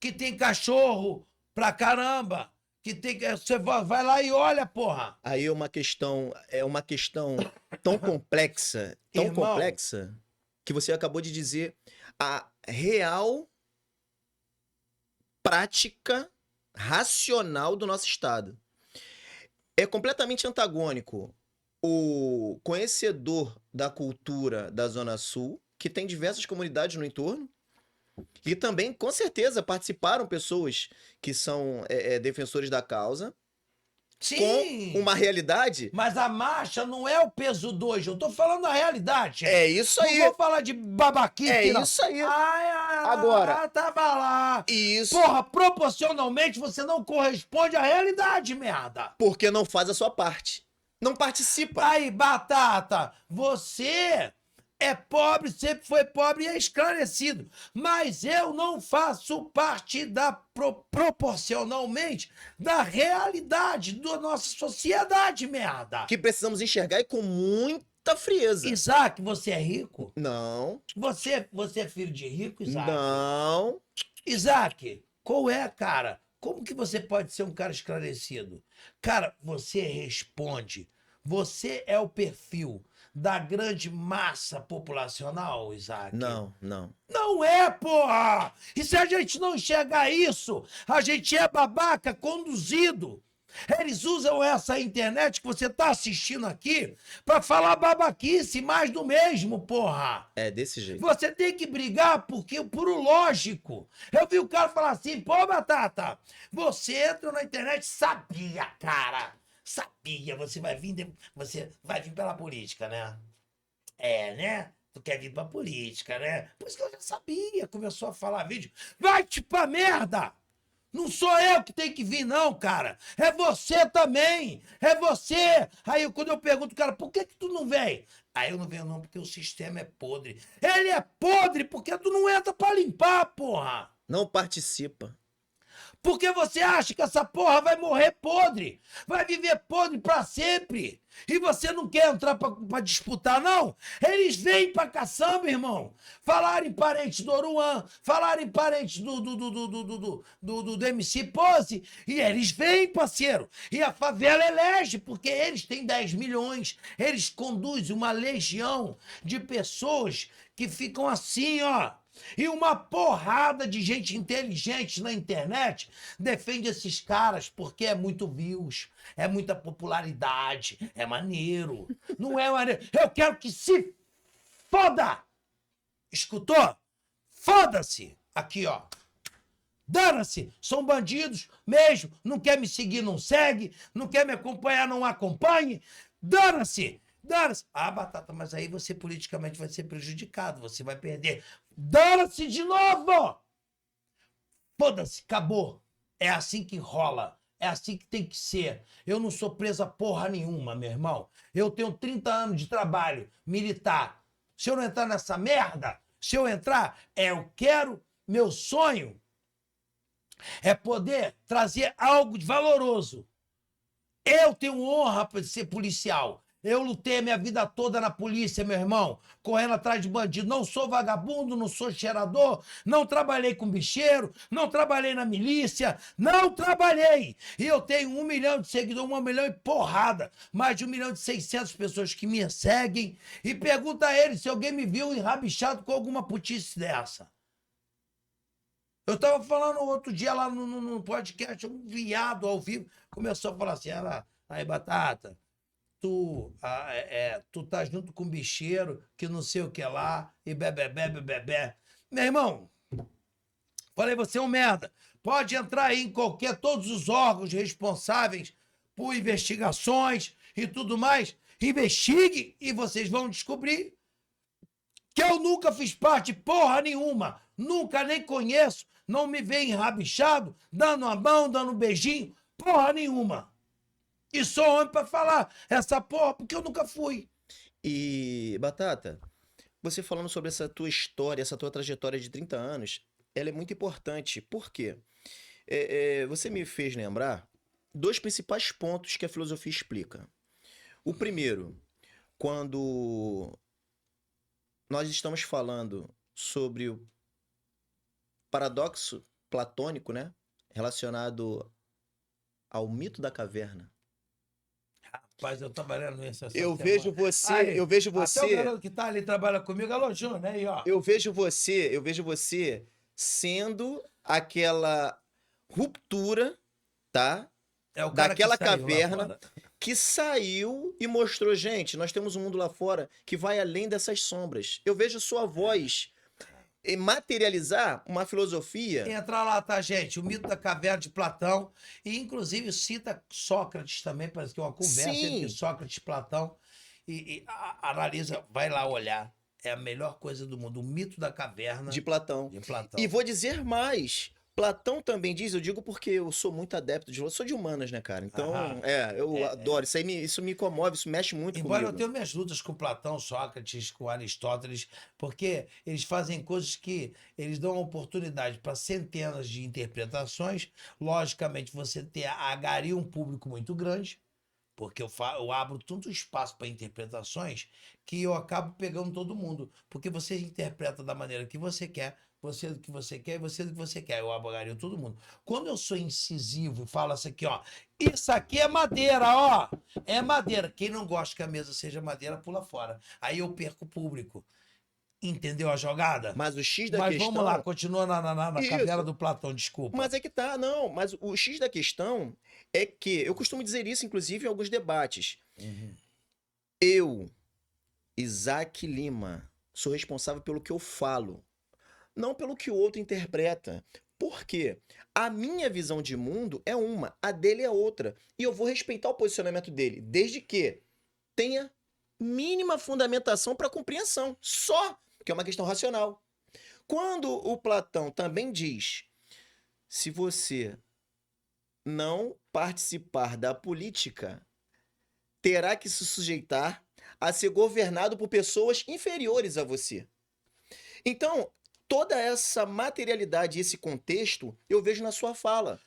que tem cachorro pra caramba, que tem, você vai lá e olha, porra. Aí é uma questão tão complexa, Irmão, que você acabou de dizer a real prática racional do nosso estado. É completamente antagônico o conhecedor da cultura da Zona Sul, que tem diversas comunidades no entorno, e também, com certeza, participaram pessoas que são defensores da causa, sim, com uma realidade. mas a marcha não é o peso 2, eu tô falando a realidade. É isso aí. Não vou falar de babaquice, É não. isso aí. Agora, tava lá. Isso. Porra, proporcionalmente você não corresponde à realidade, merda. Porque não faz a sua parte. Não participa. Aí, Batata, você é pobre, sempre foi pobre e é esclarecido. Mas eu não faço parte proporcionalmente da realidade da nossa sociedade, merda. Que precisamos enxergar e com muita frieza. Isaac, você é rico? Não. Você é filho de rico, Isaac? Não. Isaac, qual é, cara? Como que você pode ser um cara esclarecido? Cara, você responde. Você é o perfil da grande massa populacional, Isaac? Não, não. Não é, porra! E se a gente não enxergar isso, a gente é babaca conduzido. Eles usam essa internet que você tá assistindo aqui pra falar babaquice, mais do mesmo, porra! É desse jeito. Você tem que brigar por o lógico. Eu vi o cara falar assim, pô, Batata, você entra na internet, sabia, cara. Sabia, você vai vir pela política, né? É, né? Tu quer vir pra política, né? Por isso que eu já sabia. Começou a falar vídeo. Vai-te pra merda! Não sou eu que tenho que vir, não, cara. É você também. É você. Aí quando eu pergunto, cara, por que tu não vem? Aí eu não venho, não, porque o sistema é podre. Ele é podre porque tu não entra pra limpar, porra. Não participa. Porque você acha que essa porra vai morrer podre. Vai viver podre pra sempre. E você não quer entrar pra disputar, não? Eles vêm pra caçamba, irmão. Falarem parentes do Oruan, falarem parentes do MC Pose. E eles vêm, parceiro. E a favela elege, porque eles têm 10 milhões. Eles conduzem uma legião de pessoas que ficam assim, ó. E uma porrada de gente inteligente na internet defende esses caras porque é muito views, é muita popularidade, é maneiro. Não é maneiro. Eu quero que se foda! Escutou? Foda-se! Aqui, ó. Dana-se! São bandidos mesmo. Não quer me seguir, não segue. Não quer me acompanhar, não acompanhe. Dana-se! Dana-se! Ah, Batata, mas aí você politicamente vai ser prejudicado. Você vai perder. Dana-se de novo! Foda-se, acabou. É assim que rola. É assim que tem que ser. Eu não sou presa porra nenhuma, meu irmão. Eu tenho 30 anos de trabalho militar. Se eu não entrar nessa merda, se eu entrar, eu quero, meu sonho é poder trazer algo de valoroso. Eu tenho honra para ser policial. Eu lutei a minha vida toda na polícia, meu irmão, correndo atrás de bandido. Não sou vagabundo, não sou cheirador, não trabalhei com bicheiro, não trabalhei na milícia, não trabalhei. E eu tenho 1 milhão de seguidores, 1 milhão e porrada, mais de 1.600.000 pessoas que me seguem. E pergunta a eles se alguém me viu enrabixado com alguma putice dessa. Eu tava falando outro dia lá no podcast, um viado ao vivo começou a falar assim, aí, Batata, tu tá junto com um bicheiro que não sei o que lá, e bebê. Meu irmão, falei, você é um merda. Pode entrar aí em todos os órgãos responsáveis por investigações e tudo mais. Investigue e vocês vão descobrir que eu nunca fiz parte porra nenhuma. Nunca nem conheço. Não me vê enrabixado, dando a mão, dando um beijinho. Porra nenhuma. E sou homem pra falar essa porra, porque eu nunca fui. E, Batata, você falando sobre essa tua história, essa tua trajetória de 30 anos, ela é muito importante. Por quê? Você me fez lembrar 2 principais pontos que a filosofia explica. O primeiro, quando nós estamos falando sobre o paradoxo platônico, né? Relacionado ao mito da caverna. Rapaz, eu trabalhando nisso essa Eu semana. vejo você, Aí, eu vejo até o você, garoto que tá ali trabalha comigo, alô, Júnior, aí, ó. eu vejo você sendo aquela ruptura, tá? É o cara Daquela que saiu lá caverna fora. que saiu e mostrou, gente, nós temos um mundo lá fora que vai além dessas sombras. Eu vejo sua voz materializar uma filosofia. Entra lá, tá, gente? O mito da caverna de Platão. E, inclusive, cita Sócrates também, parece que é uma conversa entre Sim, Sócrates e Platão. Analisa, vai lá olhar. É a melhor coisa do mundo. O mito da caverna de Platão. de Platão. E vou dizer mais. Platão também diz, eu digo porque eu sou muito adepto de, eu sou de humanas, né, cara? Então, Aham. eu adoro. Isso me comove, isso mexe muito Embora eu comigo. tenha minhas lutas com Platão, Sócrates, com Aristóteles, porque eles fazem coisas que eles dão oportunidade para centenas de interpretações. Logicamente, você agaria um público muito grande, porque eu abro tanto espaço para interpretações que eu acabo pegando todo mundo. Porque você interpreta da maneira que você quer, você do que você quer e você do que você quer. Eu agario todo mundo. Quando eu sou incisivo e falo isso aqui, ó, isso aqui é madeira, ó, é madeira. Quem não gosta que a mesa seja madeira, pula fora. Aí eu perco o público. Entendeu a jogada? Mas o X da Mas questão. vamos lá, continua na Isso. caverna do Platão, desculpa. Mas é que tá, não. Mas o X da questão é que eu costumo dizer isso, inclusive, em alguns debates. Uhum. Eu, Isaac Lima, sou responsável pelo que eu falo, não pelo que o outro interpreta. Por quê? A minha visão de mundo é uma, a dele é outra. E eu vou respeitar o posicionamento dele, desde que tenha mínima fundamentação para compreensão. Só que é uma questão racional. Quando o Platão também diz se você não participar da política, terá que se sujeitar a ser governado por pessoas inferiores a você. Então, toda essa materialidade e esse contexto eu vejo na sua fala.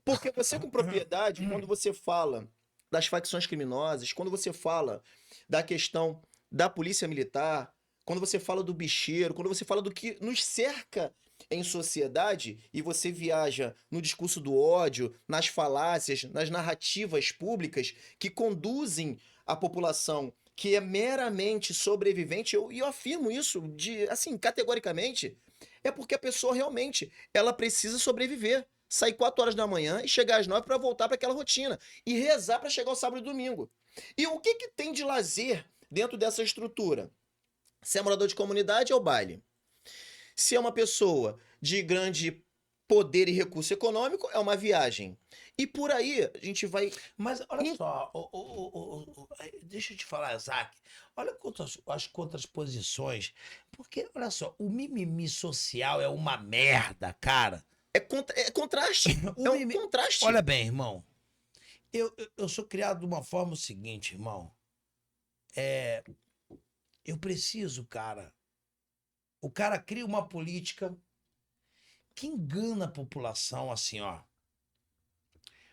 Porque você, com propriedade, quando você fala das facções criminosas, quando você fala da questão da polícia militar, quando você fala do bicheiro, quando você fala do que nos cerca em sociedade e você viaja no discurso do ódio, nas falácias, nas narrativas públicas que conduzem a população que é meramente sobrevivente, eu afirmo isso assim, categoricamente, é porque a pessoa realmente ela precisa sobreviver. Sair 4 horas da manhã e chegar às 9 para voltar para aquela rotina. E rezar para chegar ao sábado e domingo. E o que tem de lazer dentro dessa estrutura? Se é morador de comunidade, é o baile. Se é uma pessoa de grande poder e recurso econômico, é uma viagem. E por aí a gente vai. Mas olha só, deixa eu te falar, Isaac. Olha as contraposições. Porque, olha só, o mimimi social é uma merda, cara. É contraste. É um contraste. Olha bem, irmão. Eu sou criado de uma forma o seguinte, irmão. Eu preciso, cara. O cara cria uma política que engana a população assim, ó.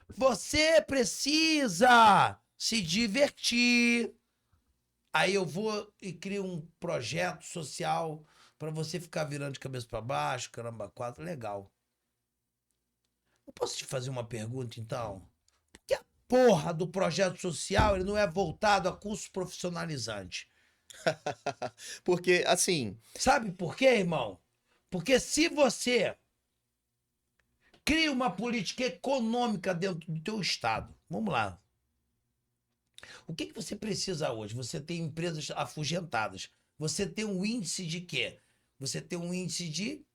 Você precisa se divertir. Aí eu vou e crio um projeto social para você ficar virando de cabeça para baixo, caramba, quatro, legal. Eu posso te fazer uma pergunta, então? Por que a porra do projeto social ele não é voltado a curso profissionalizante? Porque, assim... Sabe por quê, irmão? Porque se você cria uma política econômica dentro do teu estado, vamos lá. O que você precisa hoje? Você tem empresas afugentadas. Você tem um índice de quê? Você tem um índice de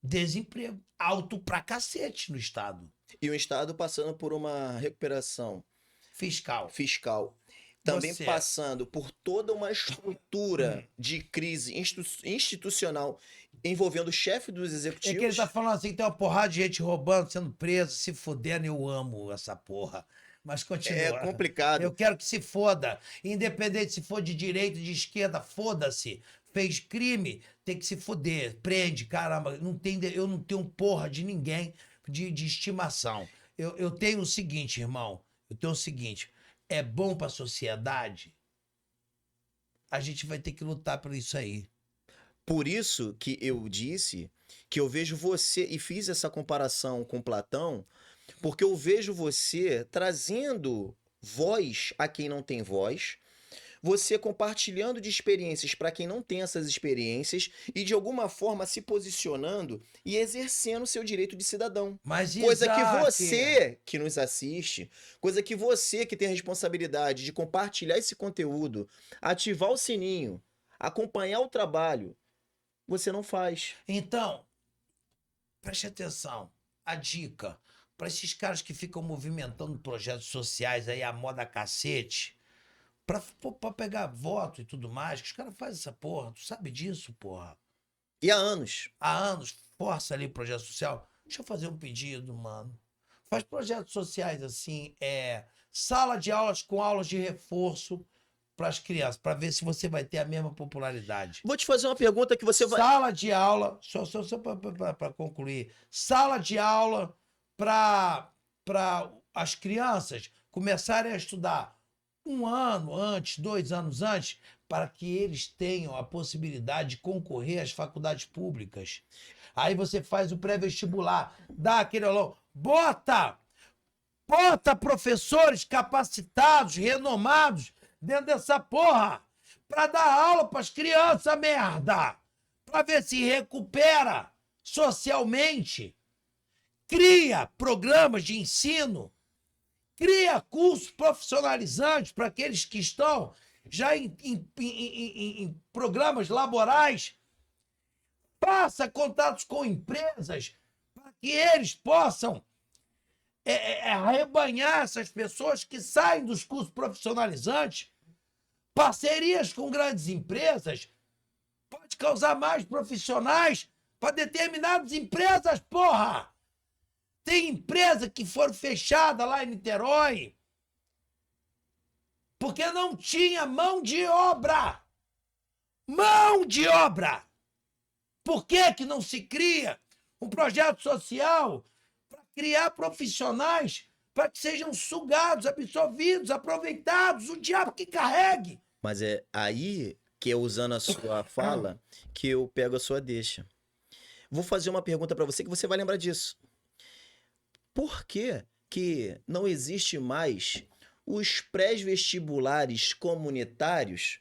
desemprego alto pra cacete no estado. E o estado passando por uma recuperação fiscal. Também passando por toda uma estrutura de crise institucional envolvendo o chefe dos executivos. É que ele tá falando assim, tem uma porrada de gente roubando, sendo preso, se fudendo. Eu amo essa porra. Mas continua. É complicado. Eu quero que se foda. Independente se for de direita, de esquerda, foda-se. Fez crime, tem que se foder. Prende, caramba. Eu não tenho porra de ninguém de estimação. Eu tenho o seguinte, irmão. Eu tenho o seguinte. É bom pra sociedade? A gente vai ter que lutar por isso aí. Por isso que eu disse que eu vejo você, e fiz essa comparação com Platão, porque eu vejo você trazendo voz a quem não tem voz, você compartilhando de experiências para quem não tem essas experiências e de alguma forma se posicionando e exercendo seu direito de cidadão. Mas, coisa Isaac, que você que nos assiste, coisa que você que tem a responsabilidade de compartilhar esse conteúdo, ativar o sininho, acompanhar o trabalho, você não faz. Então, preste atenção. A dica para esses caras que ficam movimentando projetos sociais aí, a moda cacete, pra pegar voto e tudo mais, que os caras fazem essa porra. Tu sabe disso, porra? E há anos. Há anos, força ali o projeto social. Deixa eu fazer um pedido, mano. Faz projetos sociais assim, sala de aulas com aulas de reforço para as crianças, para ver se você vai ter a mesma popularidade. Vou te fazer uma pergunta que você vai... Sala de aula, só para concluir, sala de aula para as crianças começarem a estudar 1 ano antes, 2 anos antes, para que eles tenham a possibilidade de concorrer às faculdades públicas. Aí você faz o pré-vestibular, dá aquele aulão, bota professores capacitados, renomados, dentro dessa porra, pra dar aula pras crianças, merda! Pra ver se recupera socialmente. Cria programas de ensino. Cria cursos profissionalizantes para aqueles que estão já em programas laborais. Faça contatos com empresas para que eles possam arrebanhar essas pessoas que saem dos cursos profissionalizantes. Parcerias com grandes empresas pode causar mais profissionais para determinadas empresas, porra! Tem empresa que foram fechadas lá em Niterói porque não tinha mão de obra. Mão de obra! Por que não se cria um projeto social para criar profissionais para que sejam sugados, absorvidos, aproveitados, o diabo que carregue? Mas é aí que eu, usando a sua fala, que eu pego a sua deixa. Vou fazer uma pergunta para você que você vai lembrar disso. Por que que não existe mais os pré-vestibulares comunitários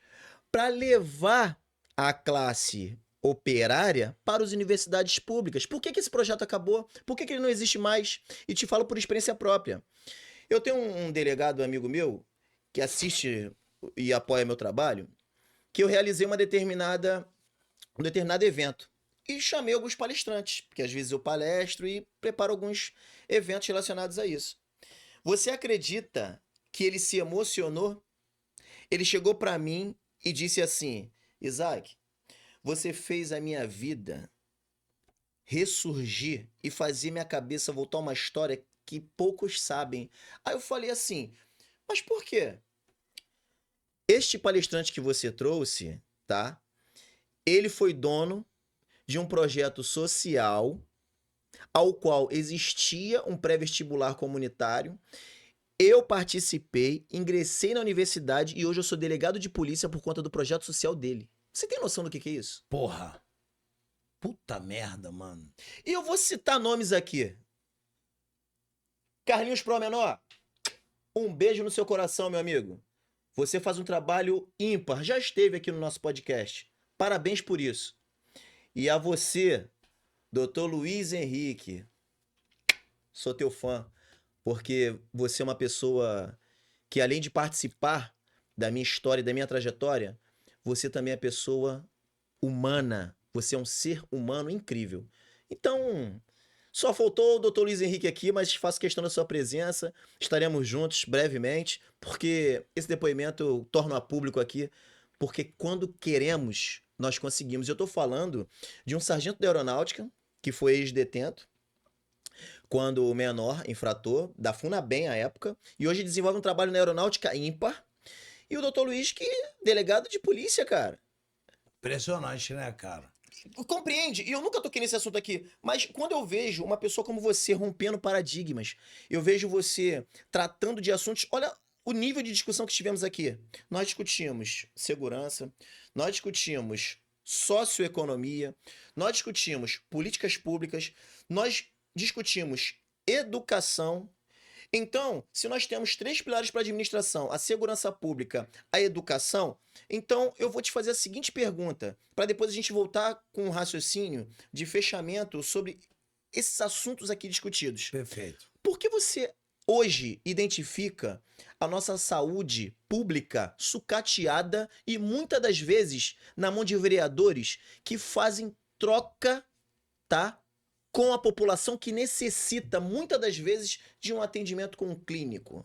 para levar a classe operária para as universidades públicas? Por que que esse projeto acabou? Por que que ele não existe mais? E te falo por experiência própria. Eu tenho um delegado amigo meu que assiste e apoia meu trabalho, que eu realizei um determinado evento. E chamei alguns palestrantes, porque às vezes eu palestro e preparo alguns eventos relacionados a isso. Você acredita que ele se emocionou? Ele chegou para mim e disse assim: Isaac, você fez a minha vida ressurgir e fazer minha cabeça voltar a uma história que poucos sabem. Aí eu falei assim: mas por quê? Este palestrante que você trouxe, tá? Ele foi dono de um projeto social ao qual existia um pré-vestibular comunitário. Eu participei, ingressei na universidade e hoje eu sou delegado de polícia por conta do projeto social dele. Você tem noção do que é isso? Porra. Puta merda, mano. E eu vou citar nomes aqui. Carlinhos Pro Menor, um beijo no seu coração, meu amigo. Você faz um trabalho ímpar, já esteve aqui no nosso podcast. Parabéns por isso. E a você, Dr. Luiz Henrique, sou teu fã, porque você é uma pessoa que, além de participar da minha história e da minha trajetória, você também é pessoa humana. Você é um ser humano incrível. Então, só faltou o Dr. Luiz Henrique aqui, mas faço questão da sua presença. Estaremos juntos brevemente, porque esse depoimento eu torno a público aqui, porque quando queremos, nós conseguimos. Eu estou falando de um sargento da aeronáutica, que foi ex-detento, quando menor, infrator, da FUNABEM à época, e hoje desenvolve um trabalho na aeronáutica ímpar. E o Dr. Luiz, que é delegado de polícia, cara. Impressionante, né, cara? Compreende? E eu nunca toquei nesse assunto aqui, mas quando eu vejo uma pessoa como você rompendo paradigmas, eu vejo você tratando de assuntos. Olha o nível de discussão que tivemos aqui. Nós discutimos segurança, nós discutimos socioeconomia, nós discutimos políticas públicas, nós discutimos educação. Então, se nós temos três pilares para a administração, a segurança pública, a educação, então eu vou te fazer a seguinte pergunta, para depois a gente voltar com um raciocínio de fechamento sobre esses assuntos aqui discutidos. Perfeito. Por que você hoje identifica a nossa saúde pública sucateada e muitas das vezes na mão de vereadores que fazem troca, tá? Com a população que necessita, muitas das vezes, de um atendimento com um clínico?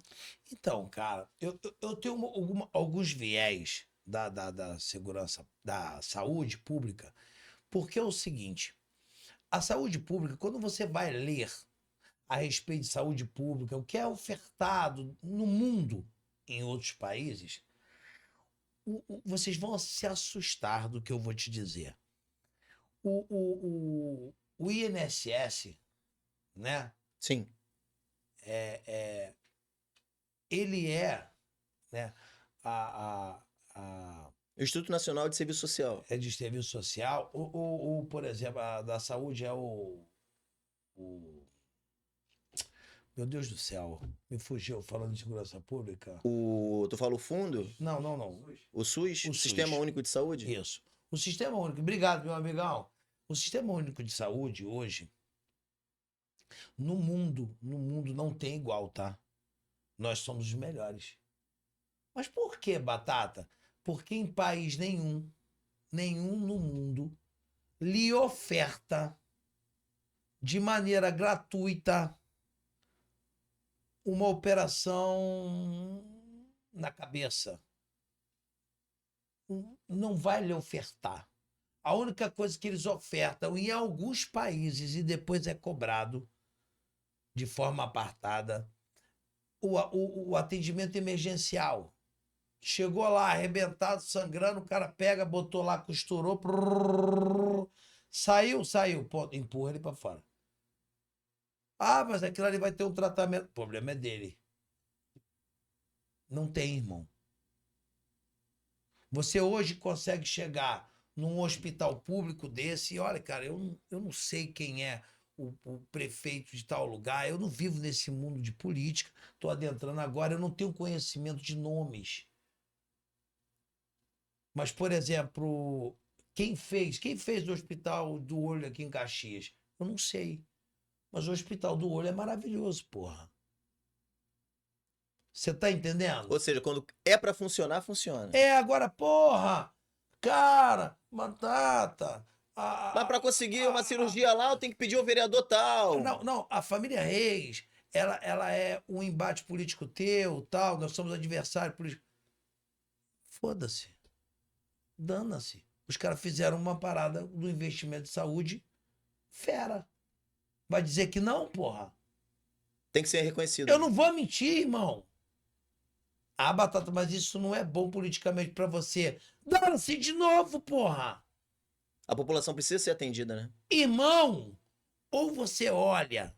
Então, cara, eu tenho alguns viés da segurança, da saúde pública, porque é o seguinte: a saúde pública, quando você vai ler a respeito de saúde pública, o que é ofertado no mundo em outros países, vocês vão se assustar do que eu vou te dizer. O INSS, né? Sim. Ele é, né? A O Instituto Nacional de Serviço Social. é de serviço social. Por exemplo, a da saúde é o. Meu Deus do céu, me fugiu falando de segurança pública. Tu fala o fundo? Não, não, não. O SUS? O O Sistema SUS. Único de Saúde? Isso. O Sistema Único. Obrigado, meu amigão. O Sistema Único de Saúde hoje, no mundo não tem igual, tá? Nós somos os melhores. Mas por que, Batata? Porque em país nenhum no mundo, lhe oferta de maneira gratuita uma operação na cabeça. Não vai lhe ofertar. A única coisa que eles ofertam em alguns países e depois é cobrado de forma apartada, o atendimento emergencial. Chegou lá, arrebentado, sangrando, o cara pega, botou lá, costurou, saiu, pô, empurra ele para fora. Ah, mas aquilo ali vai ter um tratamento. O problema é dele. Não tem, irmão. Você hoje consegue chegar num hospital público desse e olha, cara, eu não sei quem é o prefeito de tal lugar, eu não vivo nesse mundo de política, estou adentrando agora, eu não tenho conhecimento de nomes. Mas, por exemplo, quem fez o Hospital do Olho aqui em Caxias? Eu não sei. Mas o Hospital do Olho é maravilhoso, porra. Você tá entendendo? Ou seja, quando é pra funcionar, funciona. Agora, porra, cara, batata. Mas pra conseguir uma cirurgia lá, eu tenho que pedir ao vereador tal. Não, a família Reis, ela é um embate político teu, tal, nós somos adversários políticos. Foda-se. Dana-se. Os caras fizeram uma parada do investimento de saúde fera. Vai dizer que não, porra? Tem que ser reconhecido. Eu não vou mentir, irmão. Ah, Batata, mas isso não é bom politicamente pra você. Dana-se de novo, porra. A população precisa ser atendida, né? Irmão, ou você olha...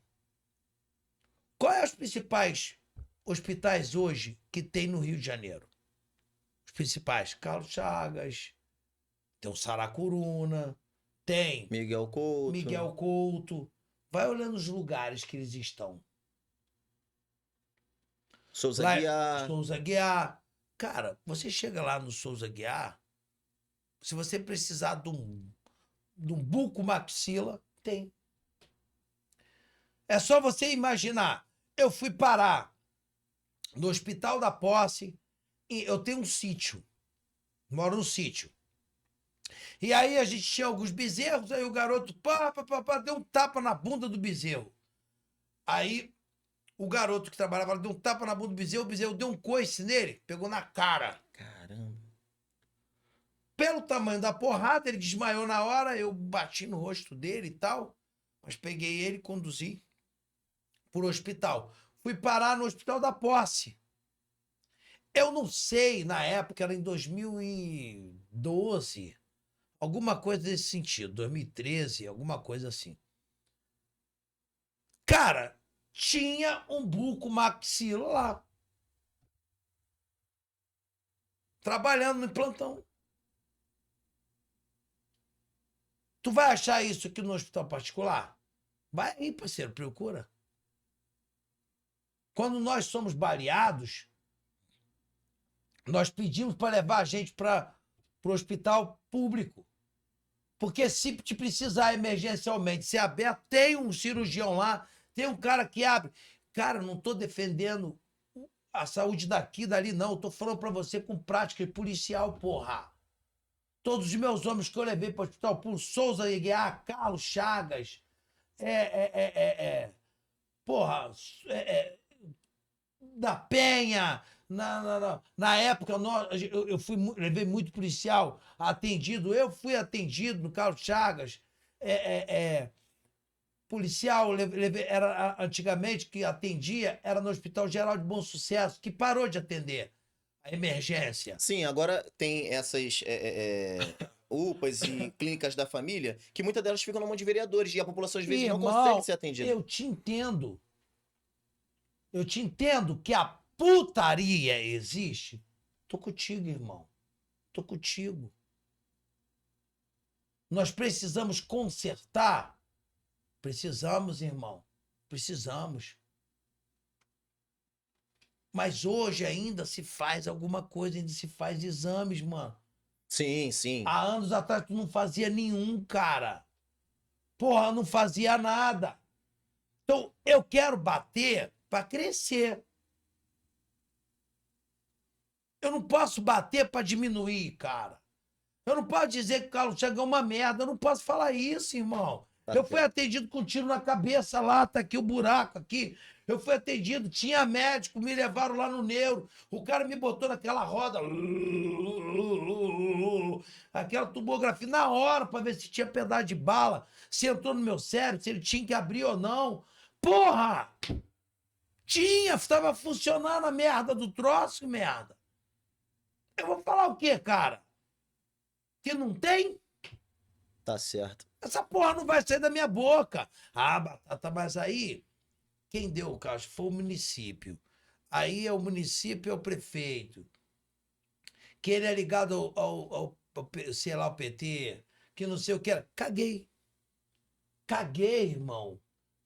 Quais são os principais hospitais hoje que tem no Rio de Janeiro? Os principais, Carlos Chagas, tem o Saracuruna, tem Miguel Couto. Vai olhando os lugares que eles estão. Souza Lá, Guiar. Souza Guiar. Cara, você chega lá no Souza Guiar, se você precisar de um bucomaxila, tem. É só você imaginar. Eu fui parar no Hospital da Posse, e eu tenho um sítio. Moro no sítio. E aí a gente tinha alguns bezerros, aí o garoto deu um tapa na bunda do bezerro. Aí o garoto que trabalhava lá deu um tapa na bunda do bezerro, o bezerro deu um coice nele, pegou na cara. Caramba. Pelo tamanho da porrada, ele desmaiou na hora, eu bati no rosto dele e tal, mas peguei ele e conduzi pro hospital. Fui parar no Hospital da Posse. Eu não sei, na época, era em 2012, alguma coisa desse sentido, 2013, alguma coisa assim. Cara, tinha um bucomaxila lá. Trabalhando no plantão. Tu vai achar isso aqui no hospital particular? Vai aí, parceiro, procura. Quando nós somos baleados, nós pedimos para levar a gente para o hospital público. Porque se te precisar emergencialmente ser aberto, tem um cirurgião lá, tem um cara que abre. Cara, não estou defendendo a saúde daqui e dali, não. Estou falando para você com prática policial, porra. Todos os meus homens que eu levei para o hospital público, Souza Guiar, Carlos Chagas, porra, da Penha, na época eu levei muito policial atendido, eu fui atendido no Carlos Chagas, policial, era antigamente que atendia, era no Hospital Geral de Bom Sucesso, que parou de atender a emergência. Sim, agora tem essas UPAs e clínicas da família, que muitas delas ficam na mão de vereadores e a população às vezes Irmão, não consegue ser atendida. Eu te entendo. Eu te entendo que a putaria existe. Tô contigo, irmão. Tô contigo. Nós precisamos consertar. Precisamos, irmão. Precisamos. Mas hoje ainda se faz alguma coisa, ainda se faz exames, mano. Sim, sim. Há anos atrás tu não fazia nenhum, cara. Porra, não fazia nada. Então, eu quero bater para crescer. Eu não posso bater para diminuir, cara. Eu não posso dizer que o Carlos Chagas é uma merda. Eu não posso falar isso, irmão. Eu fui atendido com um tiro na cabeça lá, tá aqui o buraco aqui. Eu fui atendido, tinha médico, me levaram lá no neuro. O cara me botou naquela roda. aquela tomografia na hora pra ver se tinha pedaço de bala, se entrou no meu cérebro, se ele tinha que abrir ou não. Porra! Tava funcionando a merda do troço, que merda. Eu vou falar o quê, cara? Que não tem? Tá certo. Essa porra não vai sair da minha boca. Ah, Batata, mas aí, quem deu o caso foi o município. Aí é o município, é o prefeito. Que ele é ligado sei lá, ao PT, que não sei o que era. Caguei. Caguei, irmão.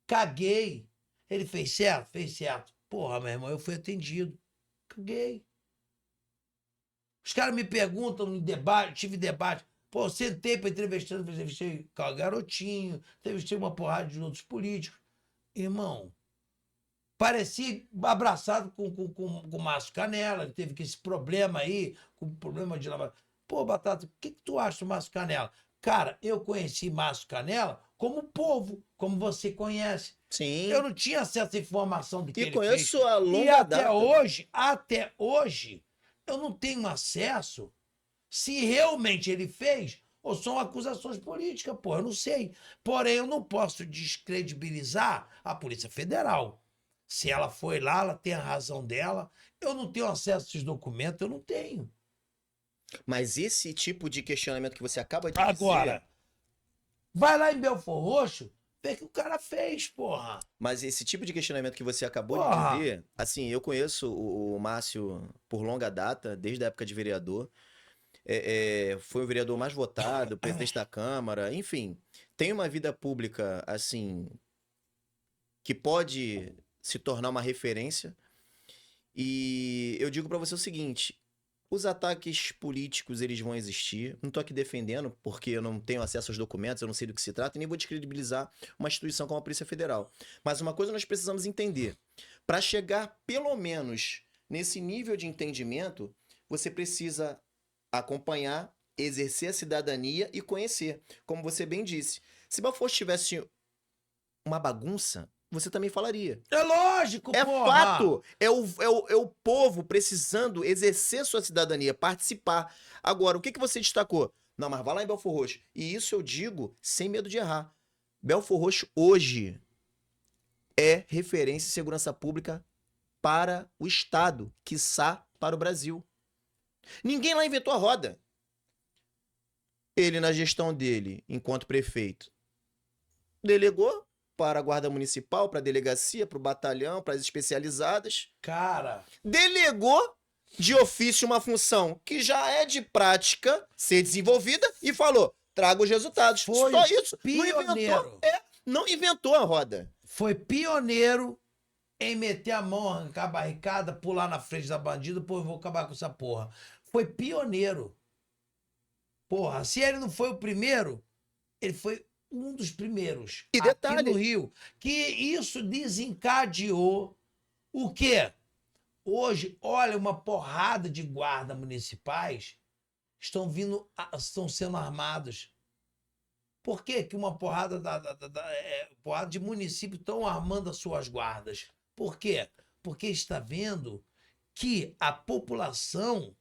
Caguei. Ele fez certo? Fez certo. Porra, meu irmão, eu fui atendido. Caguei. Os caras me perguntam no debate, tive debate. Pô, sentei pra entrevistei Garotinho, entrevistei uma porrada de outros políticos. Irmão, parecia abraçado com o Márcio Canela. Ele teve esse problema aí, com problema de lavar. Pô, Batata, o que tu acha do Márcio Canela? Cara, eu conheci Márcio Canela como povo, como você conhece. Sim. Eu não tinha acesso à informação do que ele conheço fez. a longa E data. até hoje, eu não tenho acesso se realmente ele fez ou são acusações políticas, pô, eu não sei. Porém, eu não posso descredibilizar a Polícia Federal. Se ela foi lá, ela tem a razão dela. Eu não tenho acesso a esses documentos, eu não tenho. Mas esse tipo de questionamento que você acaba de Agora, dizer... vai lá em Belford Roxo, vê o que o cara fez, porra. Mas esse tipo de questionamento que você acabou de Porra. dizer, assim, eu conheço o Márcio por longa data, desde a época de vereador. Foi o vereador mais votado, presidente da Câmara, enfim. Tem uma vida pública, assim, que pode se tornar uma referência. E eu digo pra você o seguinte: os ataques políticos, eles vão existir. Não tô aqui defendendo, porque eu não tenho acesso aos documentos, eu não sei do que se trata, e nem vou descredibilizar uma instituição como a Polícia Federal. Mas uma coisa nós precisamos entender: para chegar pelo menos nesse nível de entendimento, você precisa acompanhar, exercer a cidadania e conhecer. Como você bem disse, se Belfort tivesse uma bagunça, você também falaria. É lógico, É porra. fato! É o povo precisando exercer sua cidadania, participar. Agora, o que você destacou? Não, mas vai lá em Belfort Roxo. E isso eu digo sem medo de errar. Belfort Roxo hoje é referência em segurança pública para o Estado, quiçá para o Brasil. Ninguém lá inventou a roda. Ele, na gestão dele, enquanto prefeito, delegou para a Guarda Municipal, para a delegacia, para o batalhão, para as especializadas. Cara, Delegou de ofício uma função que já é de prática ser desenvolvida e falou: traga os resultados. Foi Só isso. pioneiro. Não inventou a roda. Foi pioneiro em meter a mão, arrancar a barricada, pular na frente da bandida, pô, eu vou acabar com essa porra. Foi pioneiro. Porra, se ele não foi o primeiro, ele foi um dos primeiros E aqui detalhe, no Rio. Que isso desencadeou o quê? Hoje, olha, uma porrada de guardas municipais estão sendo armados. Por que que uma porrada porrada de municípios estão armando as suas guardas? Por quê? Porque está vendo que a população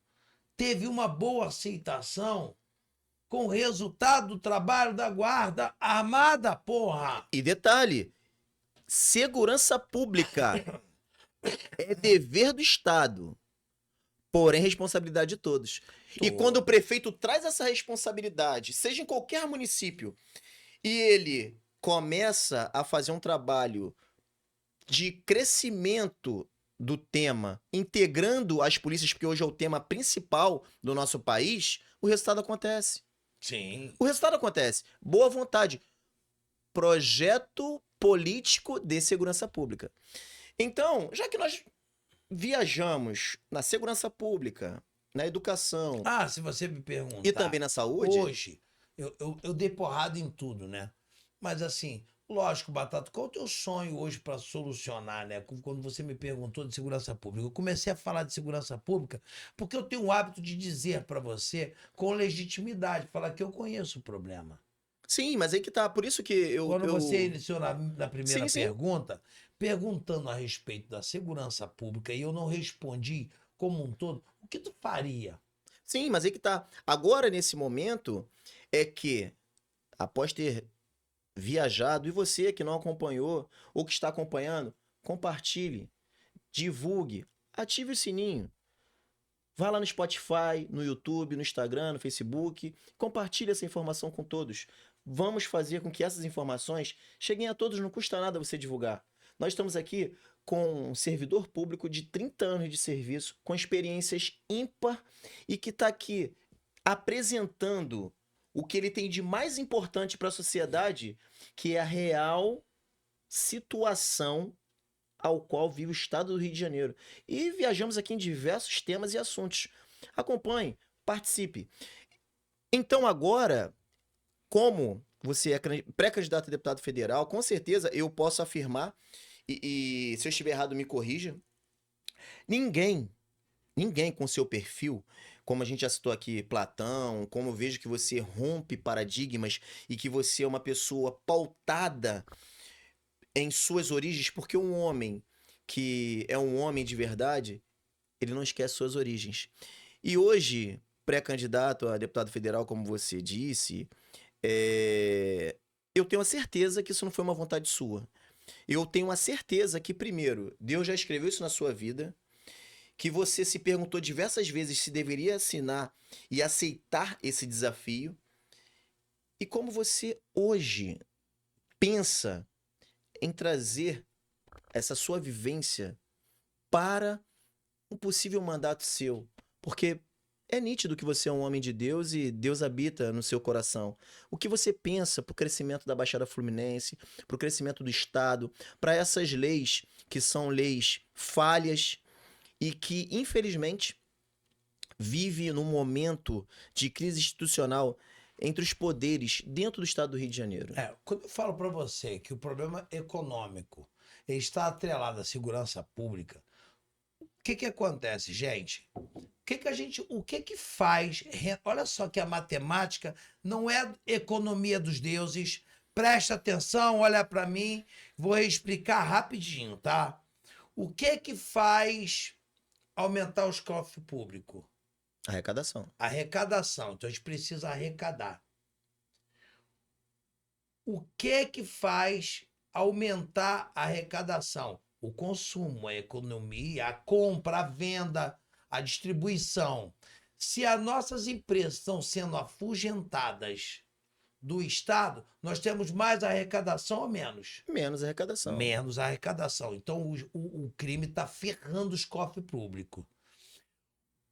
teve uma boa aceitação com o resultado do trabalho da guarda armada, porra! e detalhe, segurança pública é dever do Estado, porém responsabilidade de todos. E quando o prefeito traz essa responsabilidade, seja em qualquer município, e ele começa a fazer um trabalho de crescimento do tema, integrando as polícias, porque hoje é o tema principal do nosso país, o resultado acontece. Sim. O resultado acontece. Boa vontade. Projeto político de segurança pública. Então, já que nós viajamos na segurança pública, na educação Ah, se você me perguntar. e também na saúde, Hoje, eu dei porrada em tudo, né? Mas assim, lógico, Batata, qual é o teu sonho hoje para solucionar, né? Quando você me perguntou de segurança pública. Eu comecei a falar de segurança pública porque eu tenho o hábito de dizer para você com legitimidade, falar que eu conheço o problema. sim, mas aí que tá. Por isso que Quando você iniciou na primeira Sim, sim. pergunta, perguntando a respeito da segurança pública, e eu não respondi como um todo, o que tu faria? Sim, mas aí que tá. Agora, nesse momento, é que, após ter viajado, e você que não acompanhou ou que está acompanhando, compartilhe, divulgue, ative o sininho. Vá lá no Spotify, no YouTube, no Instagram, no Facebook, compartilhe essa informação com todos. Vamos fazer com que essas informações cheguem a todos, não custa nada você divulgar. Nós estamos aqui com um servidor público de 30 anos de serviço, com experiências ímpar e que está aqui apresentando o que ele tem de mais importante para a sociedade, que é a real situação ao qual vive o estado do Rio de Janeiro. E viajamos aqui em diversos temas e assuntos. Acompanhe, participe. Então, agora, como você é pré-candidato a deputado federal, com certeza eu posso afirmar, e se eu estiver errado, me corrija. Ninguém, ninguém com seu perfil, como a gente já citou aqui, Platão, como eu vejo que você rompe paradigmas e que você é uma pessoa pautada em suas origens, porque um homem que é um homem de verdade, ele não esquece suas origens. E hoje, pré-candidato a deputado federal, como você disse, eu tenho a certeza que isso não foi uma vontade sua. Eu tenho a certeza que, primeiro, Deus já escreveu isso na sua vida, que você se perguntou diversas vezes se deveria assinar e aceitar esse desafio, e como você hoje pensa em trazer essa sua vivência para um possível mandato seu. Porque é nítido que você é um homem de Deus e Deus habita no seu coração. O que você pensa para o crescimento da Baixada Fluminense, para o crescimento do Estado, para essas leis que são leis falhas e que, infelizmente, vive num momento de crise institucional entre os poderes dentro do Estado do Rio de Janeiro? Quando eu falo para você que o problema econômico está atrelado à segurança pública, o que que acontece, gente? O que que faz? Olha só que a matemática não é economia dos deuses. Presta atenção, olha para mim, vou explicar rapidinho, tá? O que que faz aumentar os cofres públicos? Arrecadação. Arrecadação. Então a gente precisa arrecadar. O que que faz aumentar a arrecadação? O consumo, a economia, a compra, a venda, a distribuição. Se as nossas empresas estão sendo afugentadas do Estado, nós temos mais arrecadação ou menos? Menos arrecadação. Menos arrecadação. Então o crime está ferrando os cofres públicos.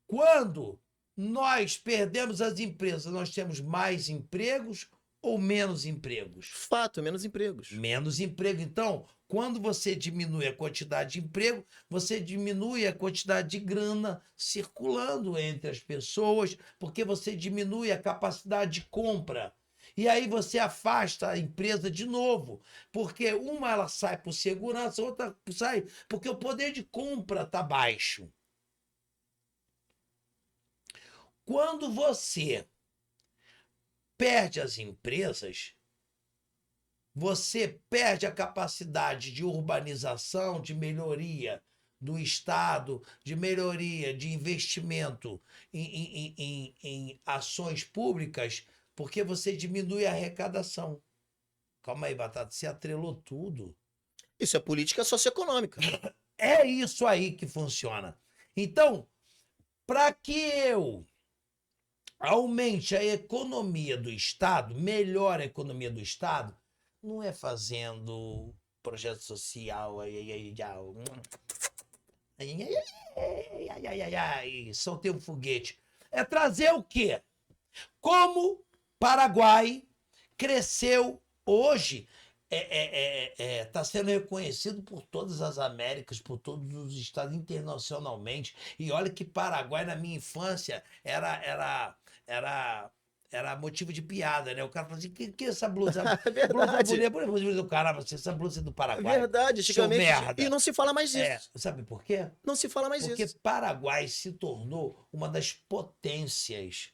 Quando nós perdemos as empresas, nós temos mais empregos ou menos empregos? Fato, menos empregos. Menos emprego. Então, quando você diminui a quantidade de emprego, você diminui a quantidade de grana circulando entre as pessoas, porque você diminui a capacidade de compra. E aí você afasta a empresa de novo, porque uma ela sai por segurança, outra sai porque o poder de compra está baixo. Quando você perde as empresas, você perde a capacidade de urbanização, de melhoria do Estado, de melhoria de investimento em ações públicas, porque você diminui a arrecadação. Calma aí, Batata, você atrelou tudo. Isso é política socioeconômica. É isso aí que funciona. Então, para que eu aumente a economia do Estado, melhore a economia do Estado, não é fazendo projeto social, soltei um foguete. É trazer o quê? Como Paraguai cresceu hoje, está sendo reconhecido por todas as Américas, por todos os estados internacionalmente. E olha que Paraguai, na minha infância, era motivo de piada, né? O cara falou assim: que é essa blusa? É verdade. Blusa bonita do caramba, essa blusa é do É Paraguai. verdade, Seu antigamente. merda. E não se fala mais disso. Sabe por quê? Não se fala mais Porque disso. Paraguai se tornou uma das potências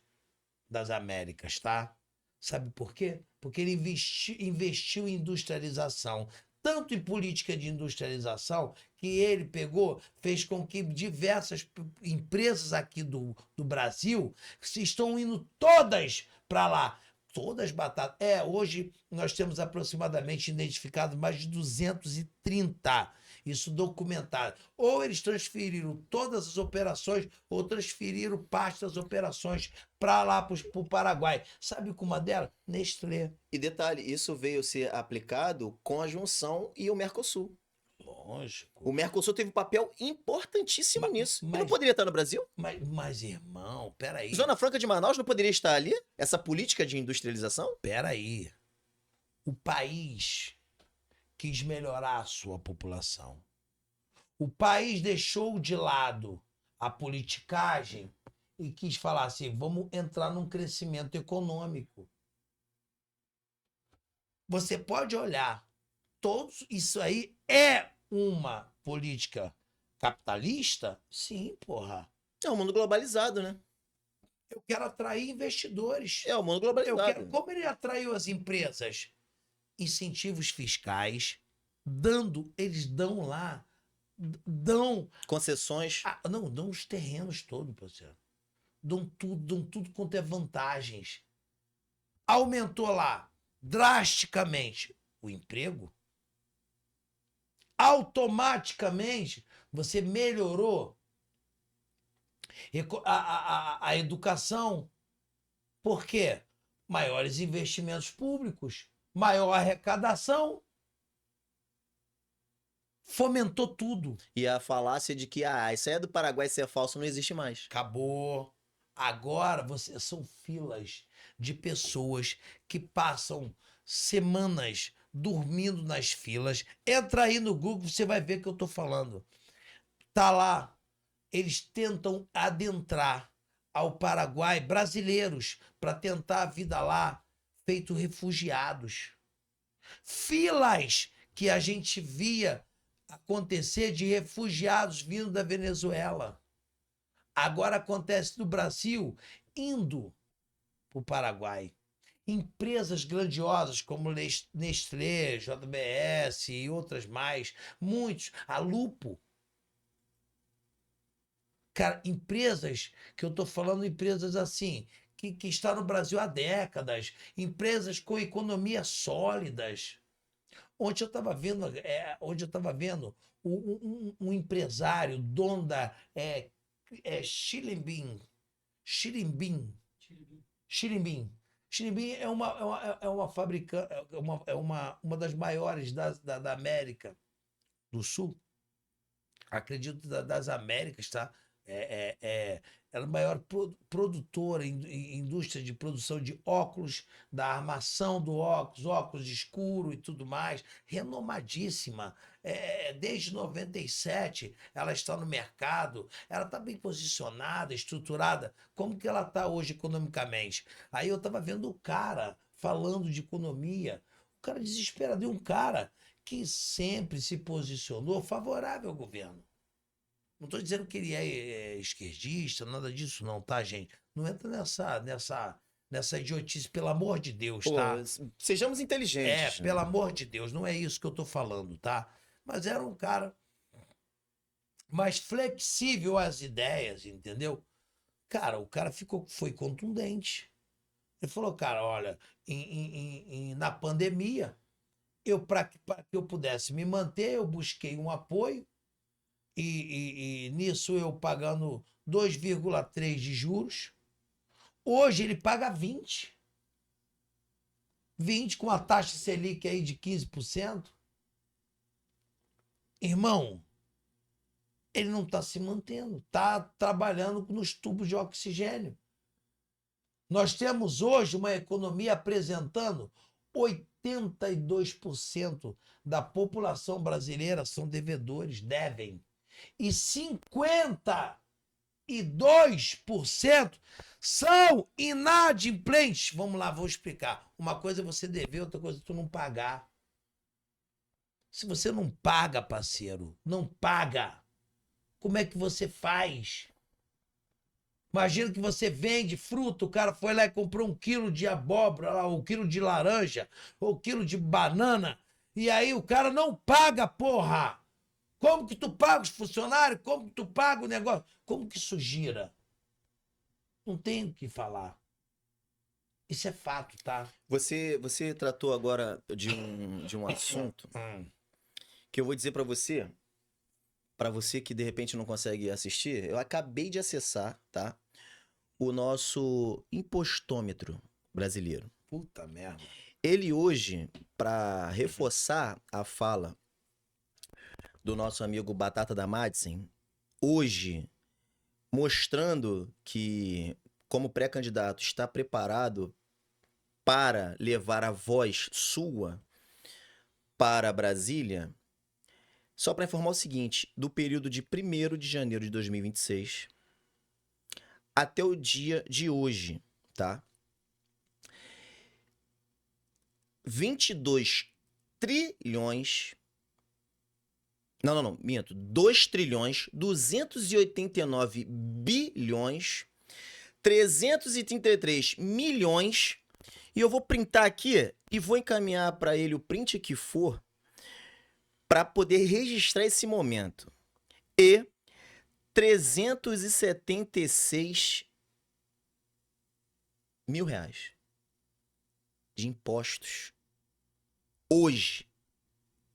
das Américas, tá? Sabe por quê? Porque ele investiu em industrialização. tanto em política de industrialização que ele pegou, fez com que diversas empresas aqui do Brasil estão indo todas para lá. Todas batatas. Hoje nós temos aproximadamente identificado mais de 230. Isso documentado. Ou eles transferiram todas as operações, ou transferiram parte das operações para lá, para o Paraguai. Sabe como uma delas? Nestlé. E detalhe, isso veio ser aplicado com a junção e o Mercosul. Lógico. O Mercosul teve um papel importantíssimo nisso. mas- Ele não poderia estar no Brasil? Mas, irmão, peraí. Zona Franca de Manaus não poderia estar ali? Essa política de industrialização? Peraí. O país quis melhorar a sua população. O país deixou de lado a politicagem e quis falar assim, vamos entrar num crescimento econômico. Você pode olhar, isso aí é uma política capitalista? Sim, porra. É o mundo globalizado, né? Eu quero atrair investidores. É o mundo globalizado. Como ele atraiu as empresas? Incentivos fiscais, eles dão lá, Concessões. dão os terrenos todos, parceiro. Dão tudo quanto é vantagens. Aumentou lá drasticamente o emprego. Automaticamente você melhorou a educação. Por quê? Maiores investimentos públicos, maior arrecadação. Fomentou tudo. E a falácia de que, isso aí é do Paraguai, isso é falso, não existe mais. Acabou. Agora são filas de pessoas que passam semanas dormindo nas filas. Entra aí no Google, você vai ver o que eu tô falando. Tá lá. Eles tentam adentrar ao Paraguai brasileiros para tentar a vida lá, feito refugiados. Filas que a gente via acontecer de refugiados vindo da Venezuela. Agora acontece no Brasil, indo para o Paraguai. Empresas grandiosas como Nestlé, JBS e outras mais, muitos, a Lupo. Cara, empresas que eu estou falando, empresas assim, que estão no Brasil há décadas, empresas com economias sólidas. Ontem eu estava vendo um empresário, dono da Xilimbim. Xilimbim é uma fabricante, uma das maiores da América do Sul. Acredito das Américas, tá? Ela é a maior produtora em indústria de produção de óculos, da armação do óculos escuro e tudo mais, renomadíssima. Desde 97 ela está no mercado, ela está bem posicionada, estruturada. Como que ela está hoje economicamente? Aí eu estava vendo o cara falando de economia, o cara desesperado, e um cara que sempre se posicionou favorável ao governo. Não estou dizendo que ele é esquerdista, nada disso não, tá, gente? Não entra nessa idiotice, pelo amor de Deus, tá? Sejamos inteligentes. Pelo amor de Deus, não é isso que eu estou falando, tá? Mas era um cara mais flexível às ideias, entendeu? Cara, o cara foi contundente. Ele falou, cara, olha, na pandemia, para que eu pudesse me manter, eu busquei um apoio, e nisso eu pagando 2,3 de juros. Hoje ele paga 20. 20 com a taxa Selic aí de 15%. Irmão, ele não está se mantendo, está trabalhando nos tubos de oxigênio. Nós temos hoje uma economia apresentando 82% da população brasileira são devedores, devem. E 52% são inadimplentes. Vamos lá, vou explicar. Uma coisa é você dever, outra coisa é tu não pagar. Se você não paga, parceiro, não paga, como é que você faz? Imagina que você vende fruta, o cara foi lá e comprou 1 quilo de abóbora, ou 1 quilo de laranja, ou 1 quilo de banana, E aí o cara não paga, porra! Como que tu paga os funcionários? Como que tu paga o negócio? Como que isso gira? Não tem o que falar. Isso é fato, tá? Você tratou agora de um assunto que eu vou dizer pra você que de repente não consegue assistir, eu acabei de acessar, tá? O nosso impostômetro brasileiro. Puta merda. Ele hoje, pra reforçar a fala do nosso amigo Batata da Madsen, hoje mostrando que como pré-candidato está preparado para levar a voz sua para Brasília, só para informar o seguinte, do período de 1º de janeiro de 2026 até o dia de hoje, tá? 22 trilhões... Não, minto. 2 trilhões, 289 bilhões, 333 milhões. E eu vou printar aqui e vou encaminhar para ele o print que for para poder registrar esse momento. E 376 mil reais de impostos hoje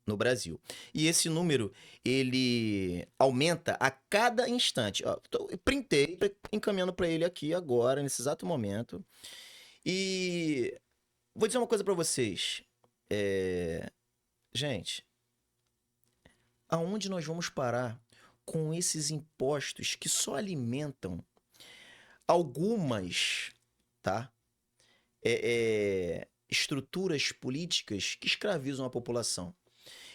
no Brasil. E esse número, ele aumenta a cada instante. Ó, eu printei, tô encaminhando para ele aqui agora, nesse exato momento. E vou dizer uma coisa para vocês. Gente, aonde nós vamos parar com esses impostos que só alimentam algumas, tá? Estruturas políticas que escravizam a população.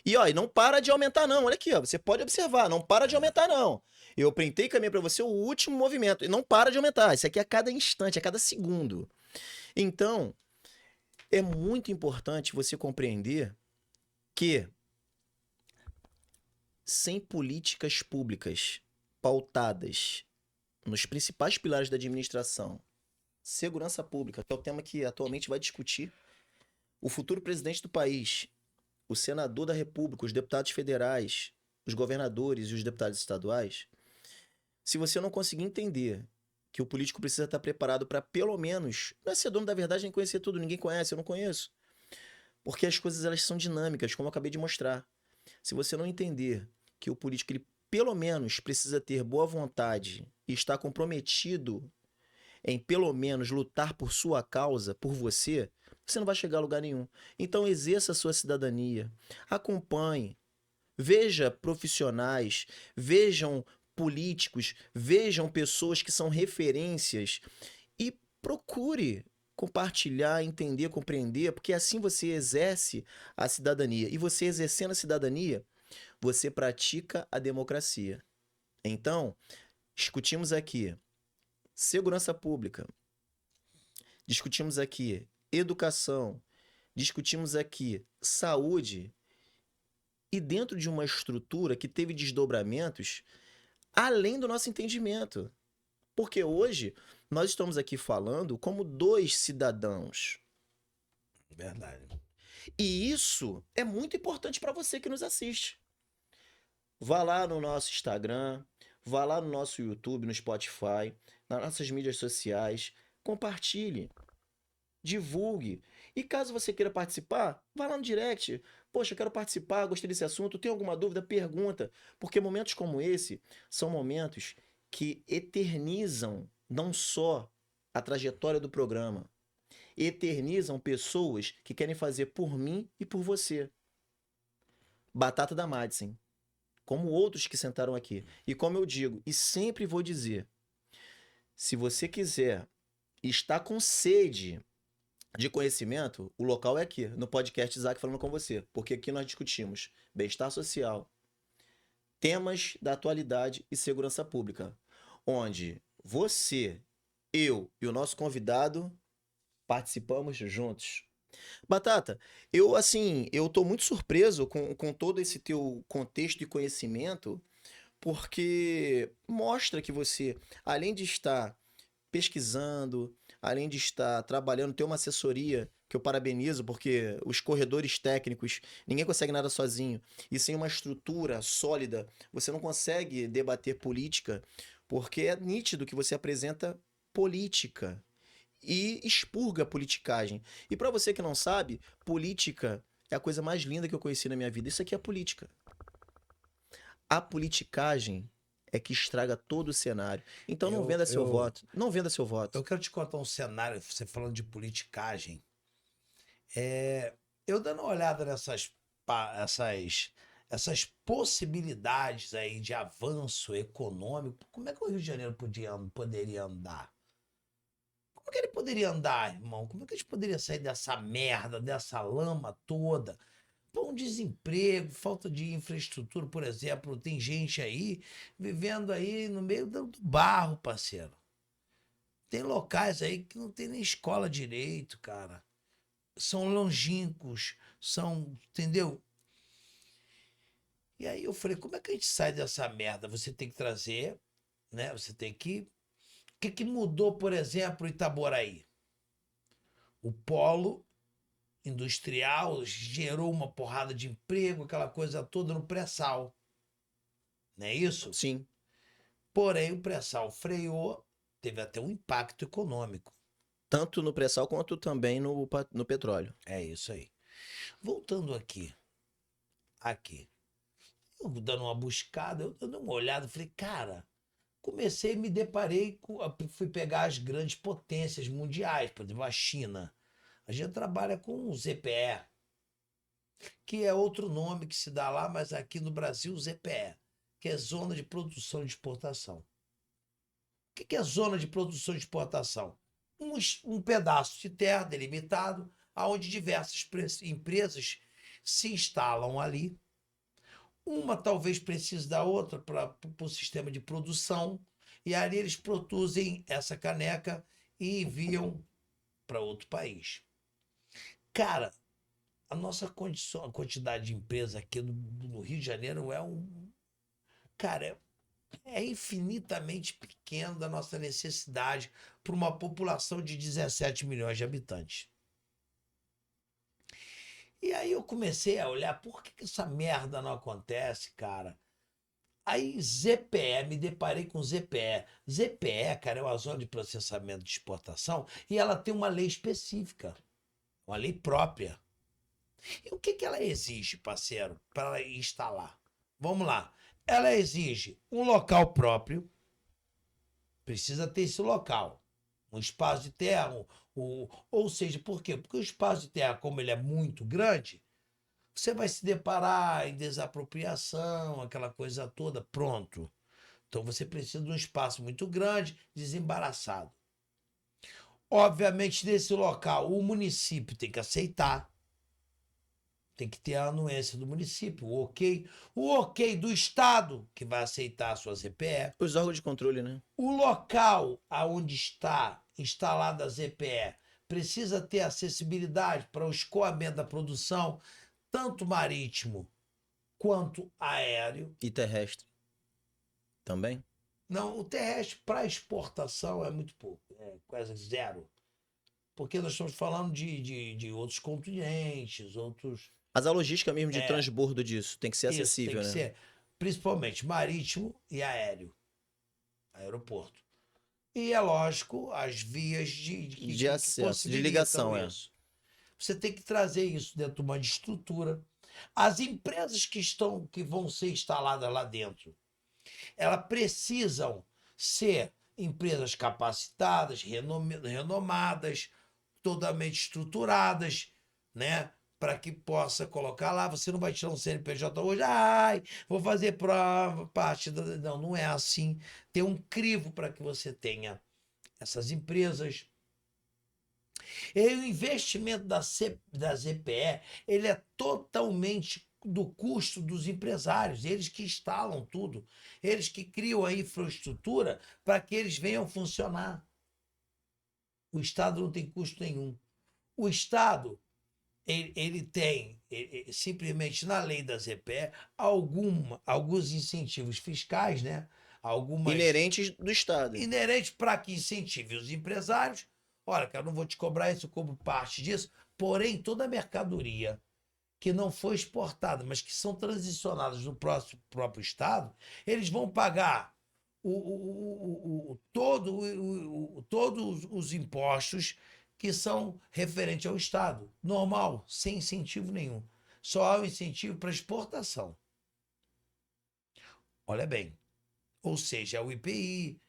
E ó, e não para de aumentar não, olha aqui, ó, você pode observar, não para de aumentar não. Eu printei e caminhei para você o último movimento, e não para de aumentar, isso aqui é a cada instante, a cada segundo. Então, é muito importante você compreender que sem políticas públicas pautadas nos principais pilares da administração, segurança pública, que é o tema que atualmente vai discutir, o futuro presidente do país, o senador da República, os deputados federais, os governadores e os deputados estaduais, se você não conseguir entender que o político precisa estar preparado para pelo menos, não é ser dono da verdade nem conhecer tudo, ninguém conhece, eu não conheço. Porque as coisas elas são dinâmicas, como eu acabei de mostrar. Se você não entender que o político ele pelo menos precisa ter boa vontade e estar comprometido em pelo menos lutar por sua causa, por você, você não vai chegar a lugar nenhum. Então exerça a sua cidadania, acompanhe, veja profissionais, vejam políticos, vejam pessoas que são referências e procure compartilhar, entender, compreender, porque assim você exerce a cidadania. E você exercendo a cidadania, você pratica a democracia. Então, discutimos aqui segurança pública, discutimos aqui educação, discutimos aqui saúde, e dentro de uma estrutura que teve desdobramentos além do nosso entendimento. Porque hoje nós estamos aqui falando como dois cidadãos. Verdade. E isso é muito importante para você que nos assiste. Vá lá no nosso Instagram, vá lá no nosso YouTube, no Spotify, nas nossas mídias sociais, compartilhe, divulgue. E caso você queira participar, vá lá no direct. Poxa, eu quero participar, gostei desse assunto, tem alguma dúvida? Pergunta. Porque momentos como esse são momentos que eternizam não só a trajetória do programa, eternizam pessoas que querem fazer por mim e por você. Batata da Madsen, como outros que sentaram aqui. E como eu digo, e sempre vou dizer, se você quiser estar com sede de conhecimento, o local é aqui, no podcast Isaac Falando Com Você. Porque aqui nós discutimos bem-estar social, temas da atualidade e segurança pública. Onde você, eu e o nosso convidado participamos juntos. Batata, eu tô muito surpreso com todo esse teu contexto e conhecimento, porque mostra que você, além de estar pesquisando, além de estar trabalhando, ter uma assessoria que eu parabenizo, porque os corredores técnicos, ninguém consegue nada sozinho. E sem uma estrutura sólida, você não consegue debater política, porque é nítido que você apresenta política e expurga a politicagem. E para você que não sabe, política é a coisa mais linda que eu conheci na minha vida. Isso aqui é política. A politicagem é que estraga todo o cenário. Então não venda seu voto. Não venda seu voto. Eu quero te contar um cenário, você falando de politicagem. Eu dando uma olhada essas possibilidades aí de avanço econômico, como é que o Rio de Janeiro poderia andar? Como que ele poderia andar, irmão? Como é que a gente poderia sair dessa merda, dessa lama toda? Pô, um desemprego, falta de infraestrutura, por exemplo. Tem gente aí vivendo aí no meio do barro, parceiro. Tem locais aí que não tem nem escola direito, cara. São longínquos, entendeu? E aí eu falei, como é que a gente sai dessa merda? Você tem que trazer, né? Você tem que... O que mudou, por exemplo, Itaboraí? O polo industrial gerou uma porrada de emprego, aquela coisa toda no pré-sal. Não é isso? Sim. Porém, o pré-sal freou, teve até um impacto econômico. Tanto no pré-sal quanto também no petróleo. É isso aí. Voltando aqui. Eu dando uma buscada, eu dando uma olhada, falei, cara, comecei, me deparei fui pegar as grandes potências mundiais, por exemplo, a China. A gente trabalha com o ZPE, que é outro nome que se dá lá, mas aqui no Brasil, ZPE, que é Zona de Produção e Exportação. O que é Zona de Produção e Exportação? Um pedaço de terra delimitado, onde diversas empresas se instalam ali. Uma talvez precise da outra para o sistema de produção, e ali eles produzem essa caneca e enviam para outro país. Cara, a nossa condição, a quantidade de empresas aqui no Rio de Janeiro cara, é infinitamente pequeno da nossa necessidade para uma população de 17 milhões de habitantes. E aí eu comecei a olhar, por que essa merda não acontece, cara? Aí ZPE, me deparei com ZPE. ZPE, cara, é uma zona de processamento de exportação e ela tem uma lei específica, uma lei própria. E o que ela exige, parceiro, para instalar? Vamos lá. Ela exige um local próprio, precisa ter esse local, um espaço de terra, ou seja, por quê? Porque o espaço de terra, como ele é muito grande, você vai se deparar em desapropriação, aquela coisa toda, pronto. Então você precisa de um espaço muito grande, desembaraçado. Obviamente, nesse local, o município tem que aceitar, tem que ter a anuência do município, o ok do Estado, que vai aceitar a sua ZPE. Os órgãos de controle, né? O local aonde está instalada a ZPE precisa ter acessibilidade para o escoamento da produção, tanto marítimo quanto aéreo. E terrestre. Também? Não, o terrestre para exportação é muito pouco, é quase zero. Porque nós estamos falando de outros continentes, outros... Mas a logística mesmo de transbordo disso tem que ser Isso, acessível, tem que né? ser, principalmente marítimo e aéreo, aeroporto. E é lógico, as vias De acesso, de ligação, isso. Você tem que trazer isso dentro de uma estrutura. As empresas que vão ser instaladas lá dentro, elas precisam ser empresas capacitadas, renomadas, totalmente estruturadas, né? Para que possa colocar lá. Você não vai tirar um CNPJ hoje, vou fazer prova, parte da... Não, não é assim. Tem um crivo para que você tenha essas empresas. E o investimento da ZPE, ele é totalmente do custo dos empresários, eles que instalam tudo, eles que criam a infraestrutura para que eles venham funcionar. O Estado não tem custo nenhum. O Estado, ele tem, simplesmente na lei da ZPE, alguns incentivos fiscais, né? Inerentes do Estado. Inerentes para que incentive os empresários. Olha, cara, eu não vou te cobrar isso, eu cobro parte disso, Porém, toda mercadoria que não foi exportada, mas que são transicionadas no próprio estado, eles vão pagar todos os impostos que são referentes ao estado. Normal, sem incentivo nenhum. Só há o incentivo para exportação. Olha bem. Ou seja, é o IPI,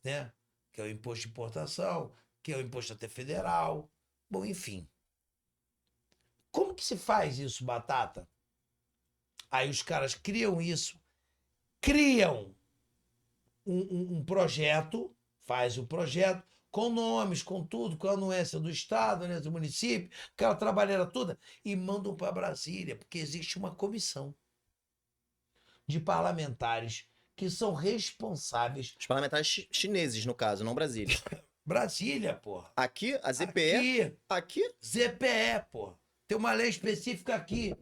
né? Que é o imposto de importação, que é o imposto até federal. Bom, enfim. Como que se faz isso, Batata? Aí os caras criam isso, criam um projeto, faz o projeto, com nomes, com tudo, com a anuência do Estado, anuência do município, aquela trabalheira toda, e mandam para Brasília, porque existe uma comissão de parlamentares que são responsáveis. Os parlamentares chineses, no caso, não Brasília. Brasília, porra. Aqui, a ZPE. Aqui? ZPE, porra. Tem uma lei específica aqui.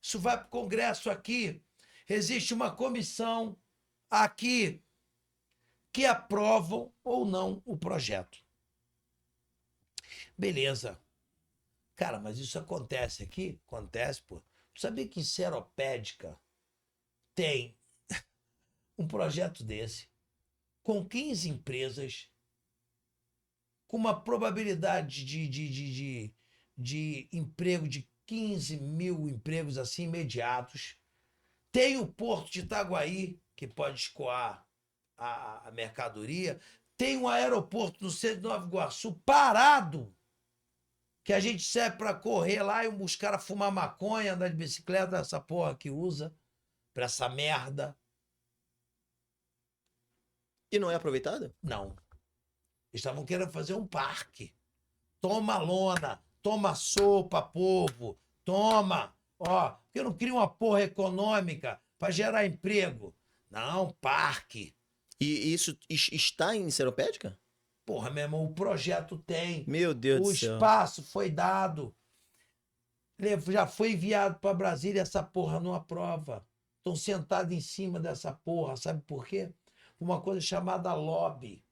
Isso vai para o Congresso aqui. Existe uma comissão aqui que aprovam ou não o projeto. Beleza. Cara, mas isso acontece aqui? Acontece, pô. Tu sabia que Seropédica tem um projeto desse com 15 empresas com uma probabilidade de emprego de 15 mil empregos assim imediatos. Tem o Porto de Itaguaí, que pode escoar a mercadoria. Tem um aeroporto no centro de Nova Iguaçu parado, que a gente serve para correr lá e os caras fumar maconha, andar de bicicleta, essa porra que usa, para essa merda. E não é aproveitado? Não. Eles estavam querendo fazer um parque. Toma lona, toma sopa, povo, toma. Ó, porque não cria uma porra econômica para gerar emprego. Não, parque. E isso está em Seropédica? Porra, meu irmão, o projeto tem. Meu Deus O do céu. espaço foi dado. Já foi enviado para Brasília, essa porra não aprova. Estão sentados em cima dessa porra, sabe por quê? Uma coisa chamada lobby.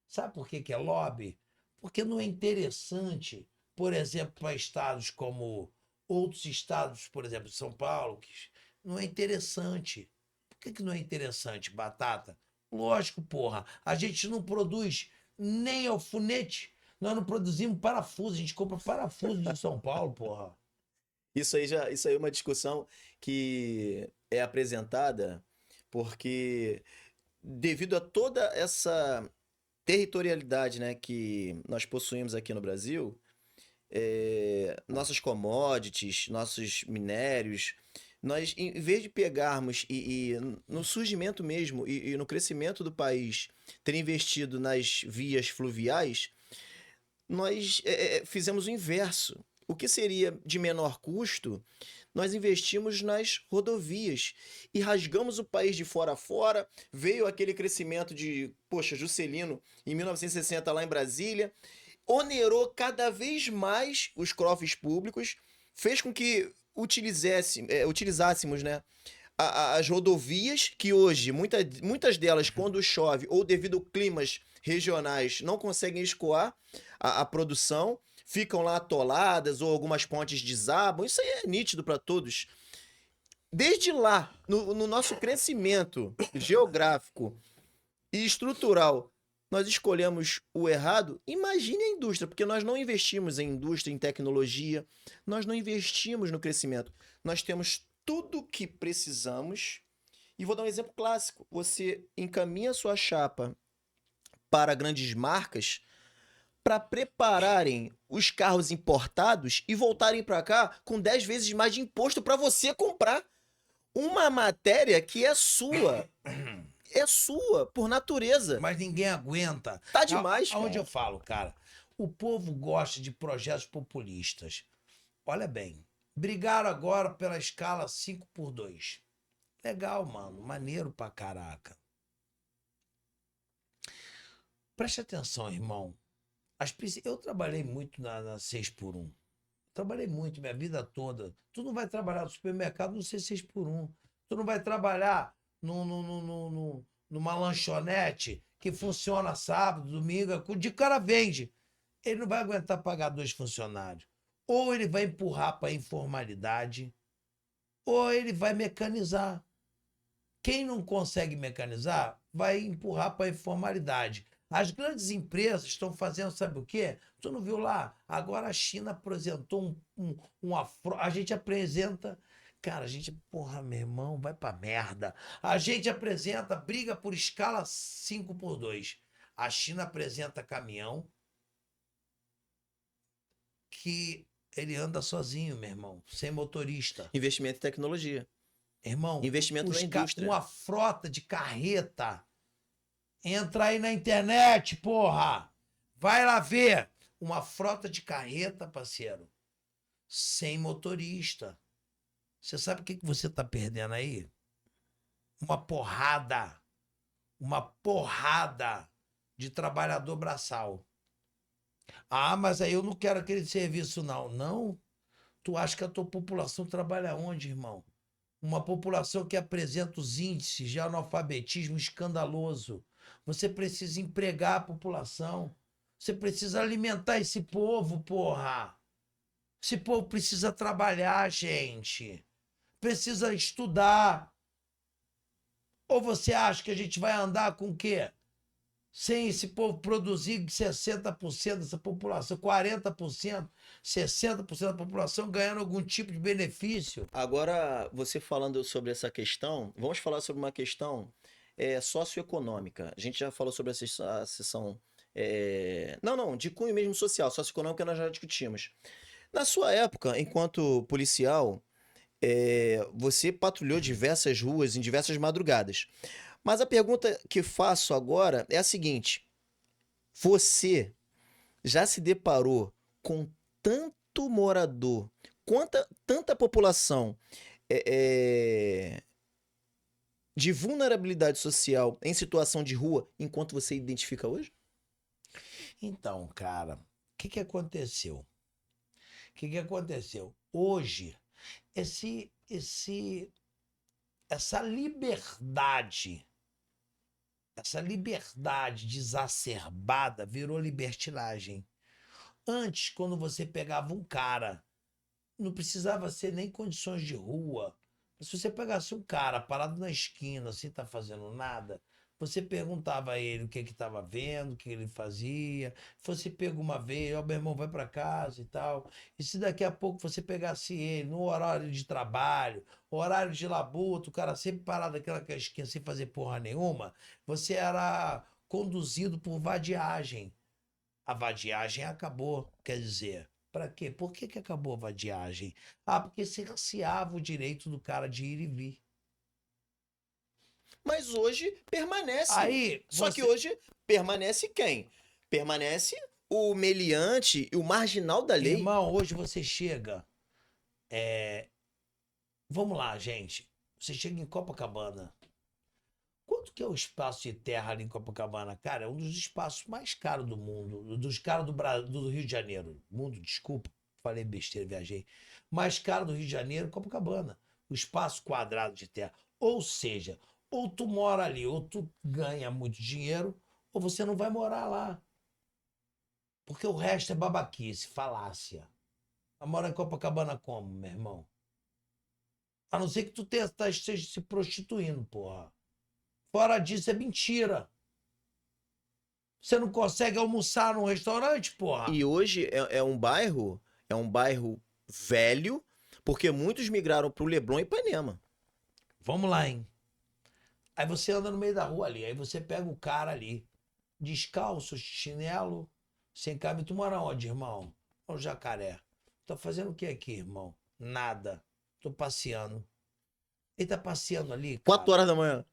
Sabe por que é lobby? Porque não é interessante, por exemplo, para estados como outros estados, por exemplo, São Paulo, que não é interessante. Por que não é interessante, Batata? Lógico, porra. A gente não produz nem alfinete. Nós não produzimos parafuso. A gente compra parafuso de São Paulo, porra. Isso aí é uma discussão que é apresentada porque devido a toda essa territorialidade, né, que nós possuímos aqui no Brasil, nossas commodities, nossos minérios, nós, em vez de pegarmos e no surgimento mesmo e no crescimento do país, ter investido nas vias fluviais, nós fizemos o inverso. O que seria de menor custo, nós investimos nas rodovias e rasgamos o país de fora a fora. Veio aquele crescimento de, poxa, Juscelino em 1960 lá em Brasília, onerou cada vez mais os cofres públicos, fez com que utilizássemos, né, as rodovias, que hoje, muitas delas, quando chove ou devido a climas regionais, não conseguem escoar a produção, ficam lá atoladas ou algumas pontes desabam. Isso aí é nítido para todos. Desde lá, no nosso crescimento geográfico e estrutural, nós escolhemos o errado. Imagine a indústria, porque nós não investimos em indústria, em tecnologia, nós não investimos no crescimento. Nós temos tudo o que precisamos. E vou dar um exemplo clássico. Você encaminha sua chapa para grandes marcas para prepararem os carros importados e voltarem para cá com 10 vezes mais de imposto para você comprar uma matéria que é sua. É sua, por natureza. Mas ninguém aguenta. Tá demais, Aonde cara. eu falo, cara? O povo gosta de projetos populistas. Olha bem, brigaram agora pela escala 5x2. Legal, mano. Maneiro pra caraca. Preste atenção, irmão. Eu trabalhei muito na 6x1. Trabalhei muito minha vida toda. Tu não vai trabalhar no supermercado no C6x1. Tu não vai trabalhar numa lanchonete que funciona sábado, domingo, de cara vende. Ele não vai aguentar pagar 2 funcionários. Ou ele vai empurrar para a informalidade, ou ele vai mecanizar. Quem não consegue mecanizar vai empurrar para a informalidade. As grandes empresas estão fazendo, sabe o quê? Tu não viu lá? Agora a China apresentou a gente apresenta. Cara, a gente, porra, meu irmão, vai pra merda. A gente apresenta briga por escala 5x2. A China apresenta caminhão que ele anda sozinho, meu irmão, sem motorista. Investimento em tecnologia. Irmão, Investimento na indústria. uma frota de carreta. Entra aí na internet, porra. Vai lá ver. Uma frota de carreta, parceiro. Sem motorista. Você sabe o que você tá perdendo aí? Uma porrada. Uma porrada de trabalhador braçal. Ah, mas aí eu não quero aquele serviço, não. Não? Tu acha que a tua população trabalha onde, irmão? Uma população que apresenta os índices de analfabetismo escandaloso. Você precisa empregar a população. Você precisa alimentar esse povo, porra. Esse povo precisa trabalhar, gente. Precisa estudar. Ou você acha que a gente vai andar com o quê? Sem esse povo produzir 60% dessa população, 40%, 60% da população ganhando algum tipo de benefício. Agora, você falando sobre essa questão, vamos falar sobre uma questão socioeconômica. A gente já falou sobre a sessão. Não, de cunho mesmo social, socioeconômica nós já discutimos. Na sua época, enquanto policial, você patrulhou diversas ruas em diversas madrugadas. Mas a pergunta que faço agora é a seguinte: você já se deparou com tanto morador, tanta população de vulnerabilidade social em situação de rua enquanto você identifica hoje? Então, cara, o que aconteceu? O que aconteceu? Hoje, essa liberdade exacerbada virou libertinagem. Antes, quando você pegava um cara, não precisava ser nem condições de rua. Se você pegasse um cara parado na esquina, sem estar fazendo nada, você perguntava a ele o que estava vendo, o que ele fazia. Você pega uma vez, ó, meu irmão, vai para casa e tal. E se daqui a pouco você pegasse ele no horário de trabalho, horário de labuta, o cara sempre parado naquela esquina sem fazer porra nenhuma, você era conduzido por vadiagem. A vadiagem acabou, quer dizer, para quê? Por que acabou a vadiagem? Ah, porque cerceava o direito do cara de ir e vir. Mas hoje permanece. Aí, Só que hoje permanece quem? Permanece o meliante e o marginal da lei. Irmão, hoje você chega. Vamos lá, gente. Você chega em Copacabana. Quanto que é o espaço de terra ali em Copacabana? Cara, é um dos espaços mais caros do mundo. Dos caros do Rio de Janeiro. Mundo, desculpa. Falei besteira, viajei. Mais caro do Rio de Janeiro, Copacabana. O espaço quadrado de terra. Ou seja, ou tu mora ali, ou tu ganha muito dinheiro, ou você não vai morar lá. Porque o resto é babaquice, falácia. Vai morar em Copacabana como, meu irmão? A não ser que tu esteja se prostituindo, porra. Fora disso, é mentira. Você não consegue almoçar num restaurante, porra? E hoje é um bairro velho, porque muitos migraram pro Leblon e Ipanema. Vamos lá, hein? Aí você anda no meio da rua ali, aí você pega o cara ali, descalço, chinelo, sem camisa. Tu mora onde, irmão? Ó, o Jacaré. Tá fazendo o que aqui, irmão? Nada. Tô passeando. Ele tá passeando ali, cara. 4 horas da manhã.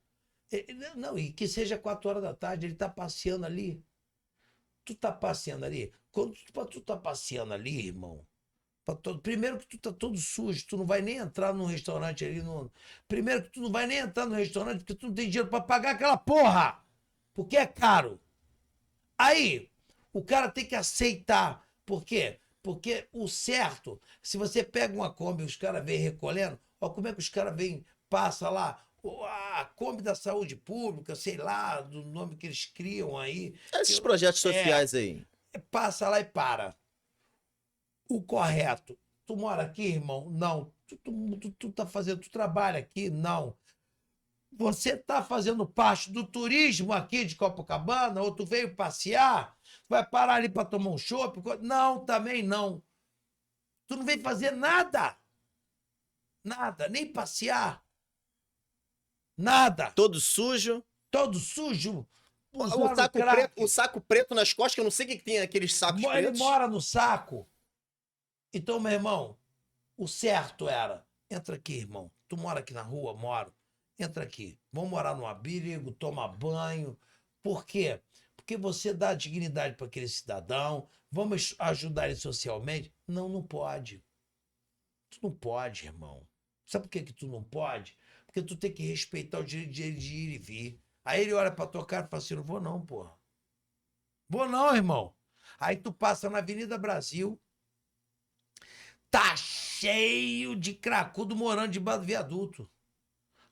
Não, e que seja 4 horas da tarde, ele tá passeando ali. Tu tá passeando ali. Quando tu tá passeando ali, irmão, primeiro que tu tá todo sujo, tu não vai nem entrar num restaurante ali. Primeiro que tu não vai nem entrar no restaurante porque tu não tem dinheiro pra pagar aquela porra. Porque é caro. Aí, o cara tem que aceitar. Por quê? Porque o certo, se você pega uma Kombi e os caras vêm recolhendo, ó, como é que os caras vêm, passa lá, a Kombi da saúde pública, sei lá, do nome que eles criam aí. Esses projetos sociais aí. Passa lá e para. o correto. Tu mora aqui, irmão? Não. Tu tá fazendo, tu trabalha aqui? Não. Você tá fazendo parte do turismo aqui de Copacabana? Ou tu veio passear? Vai parar ali para tomar um chopp? Não, também não. Tu não veio fazer nada. Nada, nem passear. Nada. Todo sujo. Todo sujo, O usando saco crack. preto, o saco preto nas costas, que eu não sei o que tem aqueles sacos Ele pretos. mora no saco. Então, meu irmão, o certo era, entra aqui, irmão. Tu mora aqui na rua? Moro. Entra aqui. Vamos morar num abrigo, toma banho. Por quê? Porque você dá dignidade para aquele cidadão. Vamos ajudar ele socialmente? Não, não pode. Tu não pode, irmão. Sabe por que tu não pode? Porque tu tem que respeitar o direito de ele de ir e vir. Aí ele olha pra tua cara e fala assim, não vou não, porra. Vou não, irmão. Aí tu passa na Avenida Brasil, tá cheio de cracudo morando debaixo do viaduto.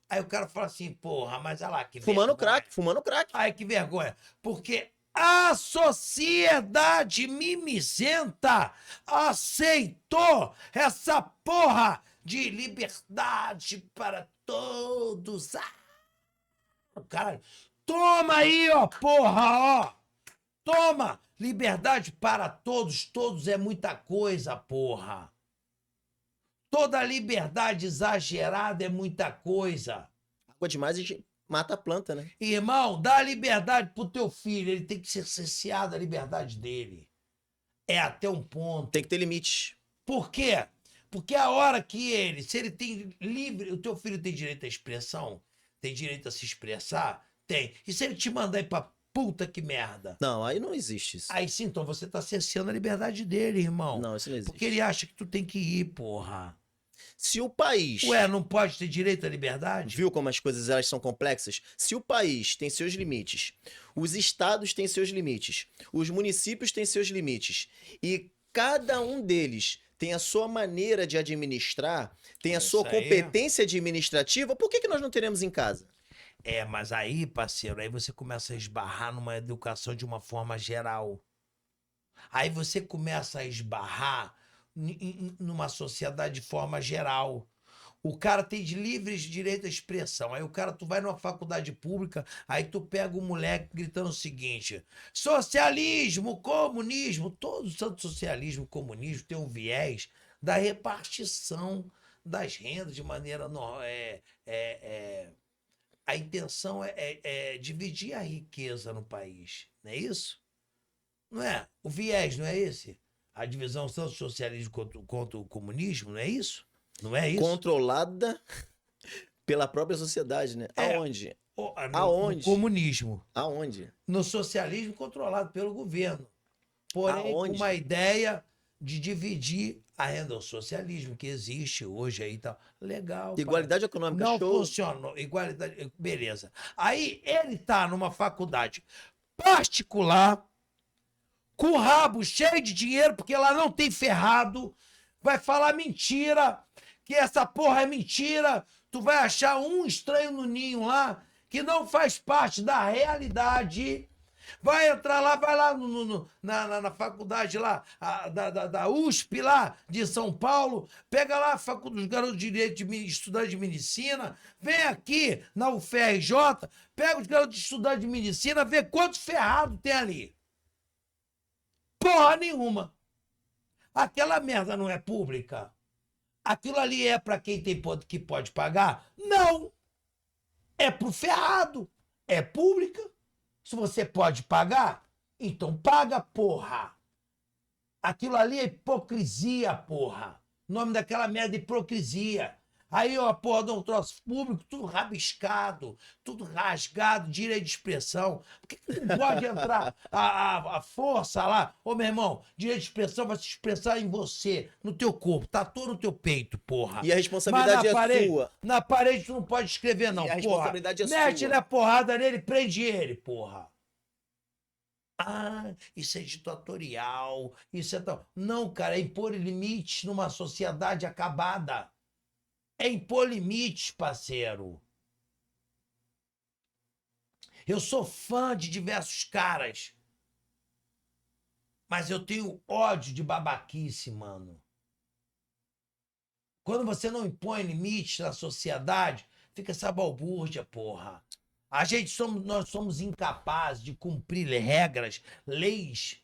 Aí o cara fala assim, porra, mas olha lá, que Fumando vergonha. crack, fumando crack. Ai, que vergonha. Porque a sociedade mimizenta aceitou essa porra de liberdade para todos. Caralho. Toma aí, ó, porra, ó. Toma! Liberdade para todos. Todos é muita coisa, porra. Toda liberdade exagerada é muita coisa. Água demais e mata a planta, né? Irmão, dá liberdade pro teu filho. Ele tem que ser cerceado a liberdade dele. É até um ponto. Tem que ter limite. Por quê? Porque a hora que ele, se ele tem livre, o teu filho tem direito à expressão, tem direito a se expressar, tem. E se ele te mandar ir pra puta que merda? Não, aí não existe isso. Aí sim, então você tá cerceando a liberdade dele, irmão. Não, isso não existe. Porque ele acha que tu tem que ir, porra. Se o país... Ué, não pode ter direito à liberdade? Viu como as coisas elas são complexas? Se o país tem seus limites, os estados têm seus limites, os municípios têm seus limites, e cada um deles tem a sua maneira de administrar, tem a sua Isso aí. competência administrativa, por que nós não teremos em casa? É, mas aí, parceiro, aí você começa a esbarrar numa educação de uma forma geral. Aí você começa a esbarrar numa sociedade de forma geral. O cara tem de livre direito à expressão. Aí o cara, tu vai numa faculdade pública, aí tu pega o moleque gritando o seguinte: socialismo, comunismo, todo santo socialismo, comunismo tem um viés da repartição das rendas de maneira a intenção é dividir a riqueza no país, não é isso? Não é? O viés não é esse? A divisão tanto do socialismo quanto o comunismo, não é isso? Não é isso? Controlada pela própria sociedade, né? É. Aonde? No Aonde? comunismo. Aonde? No socialismo controlado pelo governo. Porém, com Aonde? uma ideia de dividir a renda. O socialismo que existe hoje aí e tal. Legal. Igualdade econômica, não show. funcionou. Igualdade, beleza. Aí ele tá numa faculdade particular, com o rabo cheio de dinheiro, porque lá não tem ferrado, vai falar mentira, que essa porra é mentira, tu vai achar um estranho no ninho lá, que não faz parte da realidade, vai entrar lá, vai lá na faculdade lá, da USP lá, de São Paulo, pega lá os garotos de direito, estudantes de medicina, vem aqui na UFRJ, pega os garotos de estudantes de medicina, vê quantos ferrados tem ali. Porra nenhuma. Aquela merda não é pública? Aquilo ali é para quem tem que pode pagar? Não. É pro ferrado. É pública. Se você pode pagar, então paga, porra. Aquilo ali é hipocrisia, porra. O nome daquela merda é hipocrisia. Aí, ó, porra, dá um troço público, tudo rabiscado, tudo rasgado, direito de expressão. Por que não pode entrar a força lá? Ô, meu irmão, direito de expressão vai se expressar em você, no teu corpo, tatuou no teu peito, porra. E a responsabilidade é sua. Na parede tu não pode escrever, não, E a porra. responsabilidade é Mete sua. na porrada nele, prende ele, porra. Ah, isso é ditatorial, isso é tal. Não, cara, é impor limites numa sociedade acabada. É impor limites, parceiro. Eu sou fã de diversos caras. Mas eu tenho ódio de babaquice, mano. Quando você não impõe limites na sociedade, fica essa balbúrdia, porra. Nós somos incapazes de cumprir regras, leis.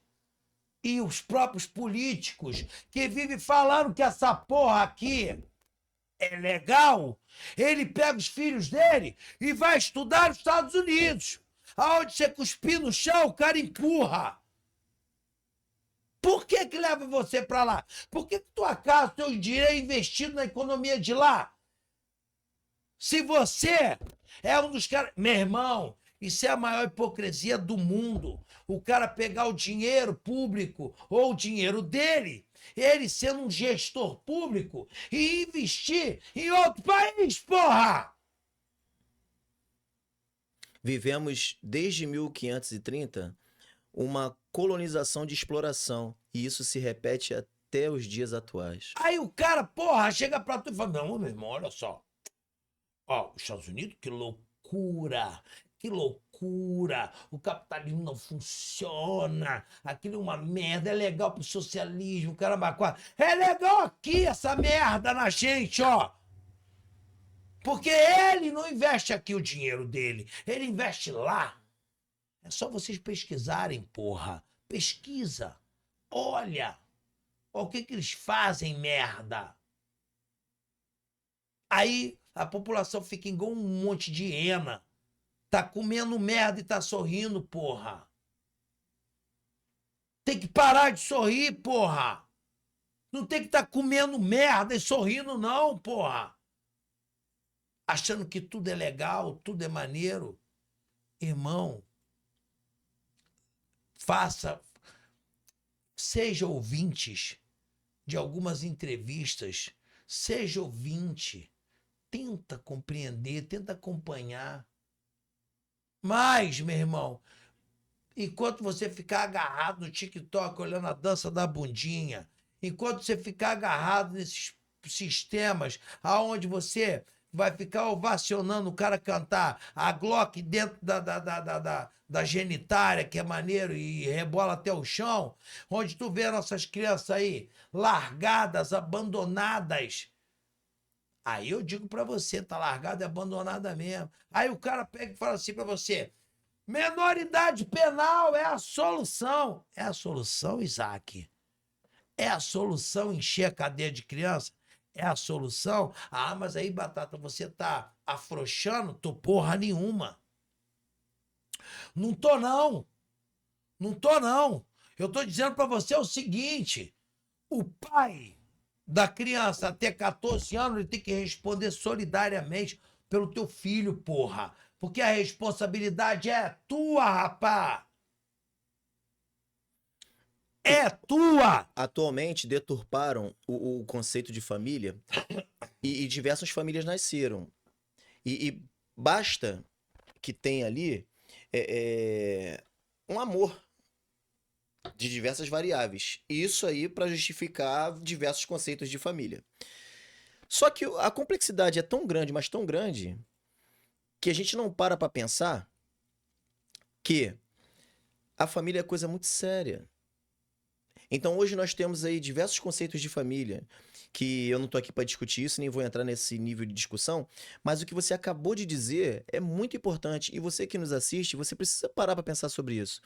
E os próprios políticos que vivem falando que essa porra aqui é legal, ele pega os filhos dele e vai estudar nos Estados Unidos. Aonde você cuspir no chão, o cara empurra. Por que que leva você para lá? Por que tua casa, teu dinheiro é investido na economia de lá? Se você é um dos caras... Meu irmão, isso é a maior hipocrisia do mundo. O cara pegar o dinheiro público ou o dinheiro dele, ele sendo um gestor público, e investir em outro país, porra! Vivemos desde 1530 uma colonização de exploração, e isso se repete até os dias atuais. Aí o cara, porra, chega pra tu e fala, não, meu irmão, olha só. Ó, os Estados Unidos, que loucura! Que loucura! O capitalismo não funciona. Aquilo é uma merda. É legal pro socialismo, caramba. É legal aqui essa merda na gente, ó. Porque ele não investe aqui o dinheiro dele. Ele investe lá. É só vocês pesquisarem, porra. Pesquisa. Olha. O que que eles fazem, merda? Aí a população fica igual um monte de hiena. Tá comendo merda e tá sorrindo, porra. Tem que parar de sorrir, porra. Não tem que estar comendo merda e sorrindo, não, porra. Achando que tudo é legal, tudo é maneiro. Irmão, seja ouvintes de algumas entrevistas, seja ouvinte, tenta compreender, tenta acompanhar. Mas, meu irmão, enquanto você ficar agarrado no TikTok olhando a dança da bundinha, enquanto você ficar agarrado nesses sistemas aonde você vai ficar ovacionando o cara cantar a Glock dentro da genitária, que é maneiro, e rebola até o chão, onde tu vê nossas crianças aí largadas, abandonadas. Aí eu digo pra você, tá largada e abandonada mesmo. Aí o cara pega e fala assim pra você, menoridade penal é a solução. É a solução, Isaac? É a solução encher a cadeia de criança? É a solução? Ah, mas aí, Batata, você tá afrouxando? Tô porra nenhuma. Não tô, não. Não tô, não. Eu tô dizendo pra você o seguinte, o pai da criança até 14 anos, ele tem que responder solidariamente pelo teu filho, porra. Porque a responsabilidade é tua, rapá. É tua! Atualmente deturparam o conceito de família e diversas famílias nasceram. E basta que tenha ali um amor de diversas variáveis. Isso aí para justificar diversos conceitos de família. Só que a complexidade é tão grande, mas tão grande, que a gente não para pensar que a família é coisa muito séria. Então hoje nós temos aí diversos conceitos de família, que eu não tô aqui para discutir isso, nem vou entrar nesse nível de discussão, mas o que você acabou de dizer é muito importante, e você que nos assiste, você precisa parar para pensar sobre isso.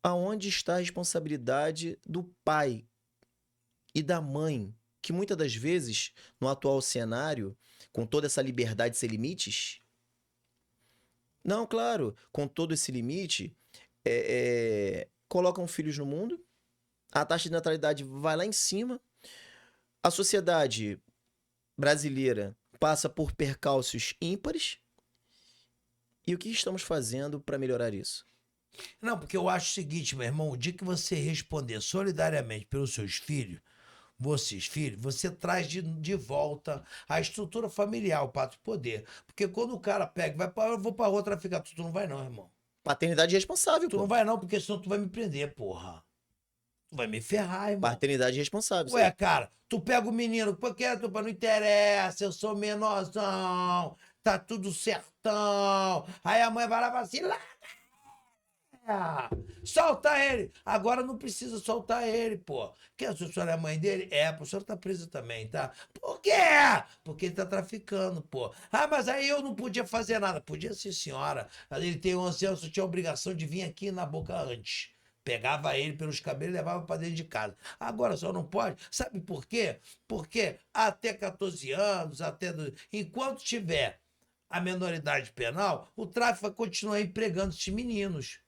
Aonde está a responsabilidade do pai e da mãe, que muitas das vezes, no atual cenário, com toda essa liberdade sem limites, não, claro, com todo esse limite, colocam filhos no mundo, a taxa de natalidade vai lá em cima, a sociedade brasileira passa por percalços ímpares, e o que estamos fazendo para melhorar isso? Não, porque eu acho o seguinte, meu irmão, o dia que você responder solidariamente pelos seus filhos, você traz de volta a estrutura familiar, o pátrio poder. Porque quando o cara pega, eu vou pra rua traficar, tu não vai não, irmão. Paternidade responsável, Tu pô. não vai não, porque senão tu vai me prender, porra. Tu vai me ferrar, irmão. Paternidade responsável. Ué, cara, tu pega o menino, porque não interessa, eu sou menorzão, tá tudo certão. Aí a mãe vai lá e fala assim, Solta ele! Agora não precisa soltar ele, pô. Que a senhora é mãe dele? É, a senhora tá presa também, tá? Por quê? Porque ele tá traficando, pô. Ah, mas aí eu não podia fazer nada. Podia sim, senhora. Ele tem 11 anos, eu tinha a obrigação de vir aqui na boca antes. Pegava ele pelos cabelos e levava para dentro de casa. Agora só não pode. Sabe por quê? Porque até 14 anos, enquanto tiver a menoridade penal, o tráfico vai continuar empregando esses meninos.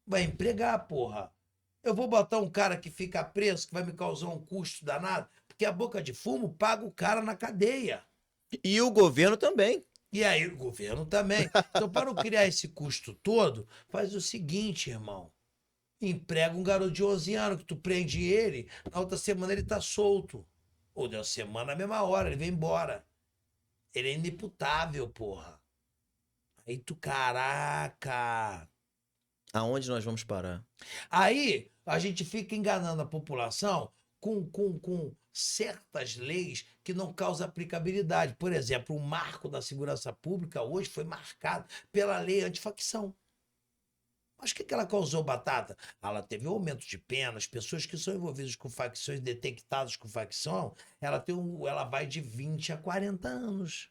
Vai empregar, porra. Eu vou botar um cara que fica preso, que vai me causar um custo danado, porque a boca de fumo paga o cara na cadeia. E o governo também. E aí o governo também. Então, para não criar esse custo todo, faz o seguinte, irmão. Emprega um garoto de 11 anos, que tu prende ele, na outra semana ele tá solto. Ou de uma semana na mesma hora, ele vem embora. Ele é inimputável, porra. Aí tu, caraca. Aonde nós vamos parar? Aí a gente fica enganando a população com certas leis que não causam aplicabilidade. Por exemplo, o marco da segurança pública hoje foi marcado pela lei antifacção. Mas o que ela causou, Batata? Ela teve um aumento de penas, pessoas que são envolvidas com facções, detectadas com facção, ela vai de 20 a 40 anos.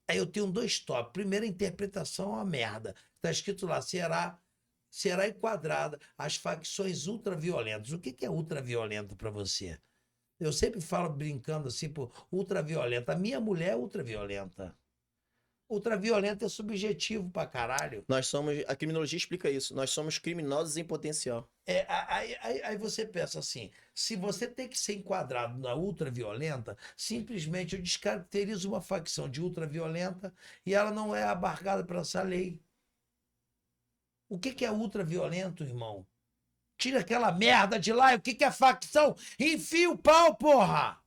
Aí eu tenho dois tópicos. Primeiro, a interpretação é uma merda. Está escrito lá, será enquadrada as facções ultraviolentas. O que é ultraviolento para você? Eu sempre falo brincando assim, pô, ultraviolenta. A minha mulher é ultraviolenta. Ultraviolenta é subjetivo pra caralho. A criminologia explica isso. Nós somos criminosos em potencial. Aí você pensa assim, se você tem que ser enquadrado na ultraviolenta, simplesmente eu descaracterizo uma facção de ultraviolenta e ela não é abarcada por essa lei. O que é ultraviolento, irmão? Tira aquela merda de lá. E o que é facção? Enfia o pau, porra!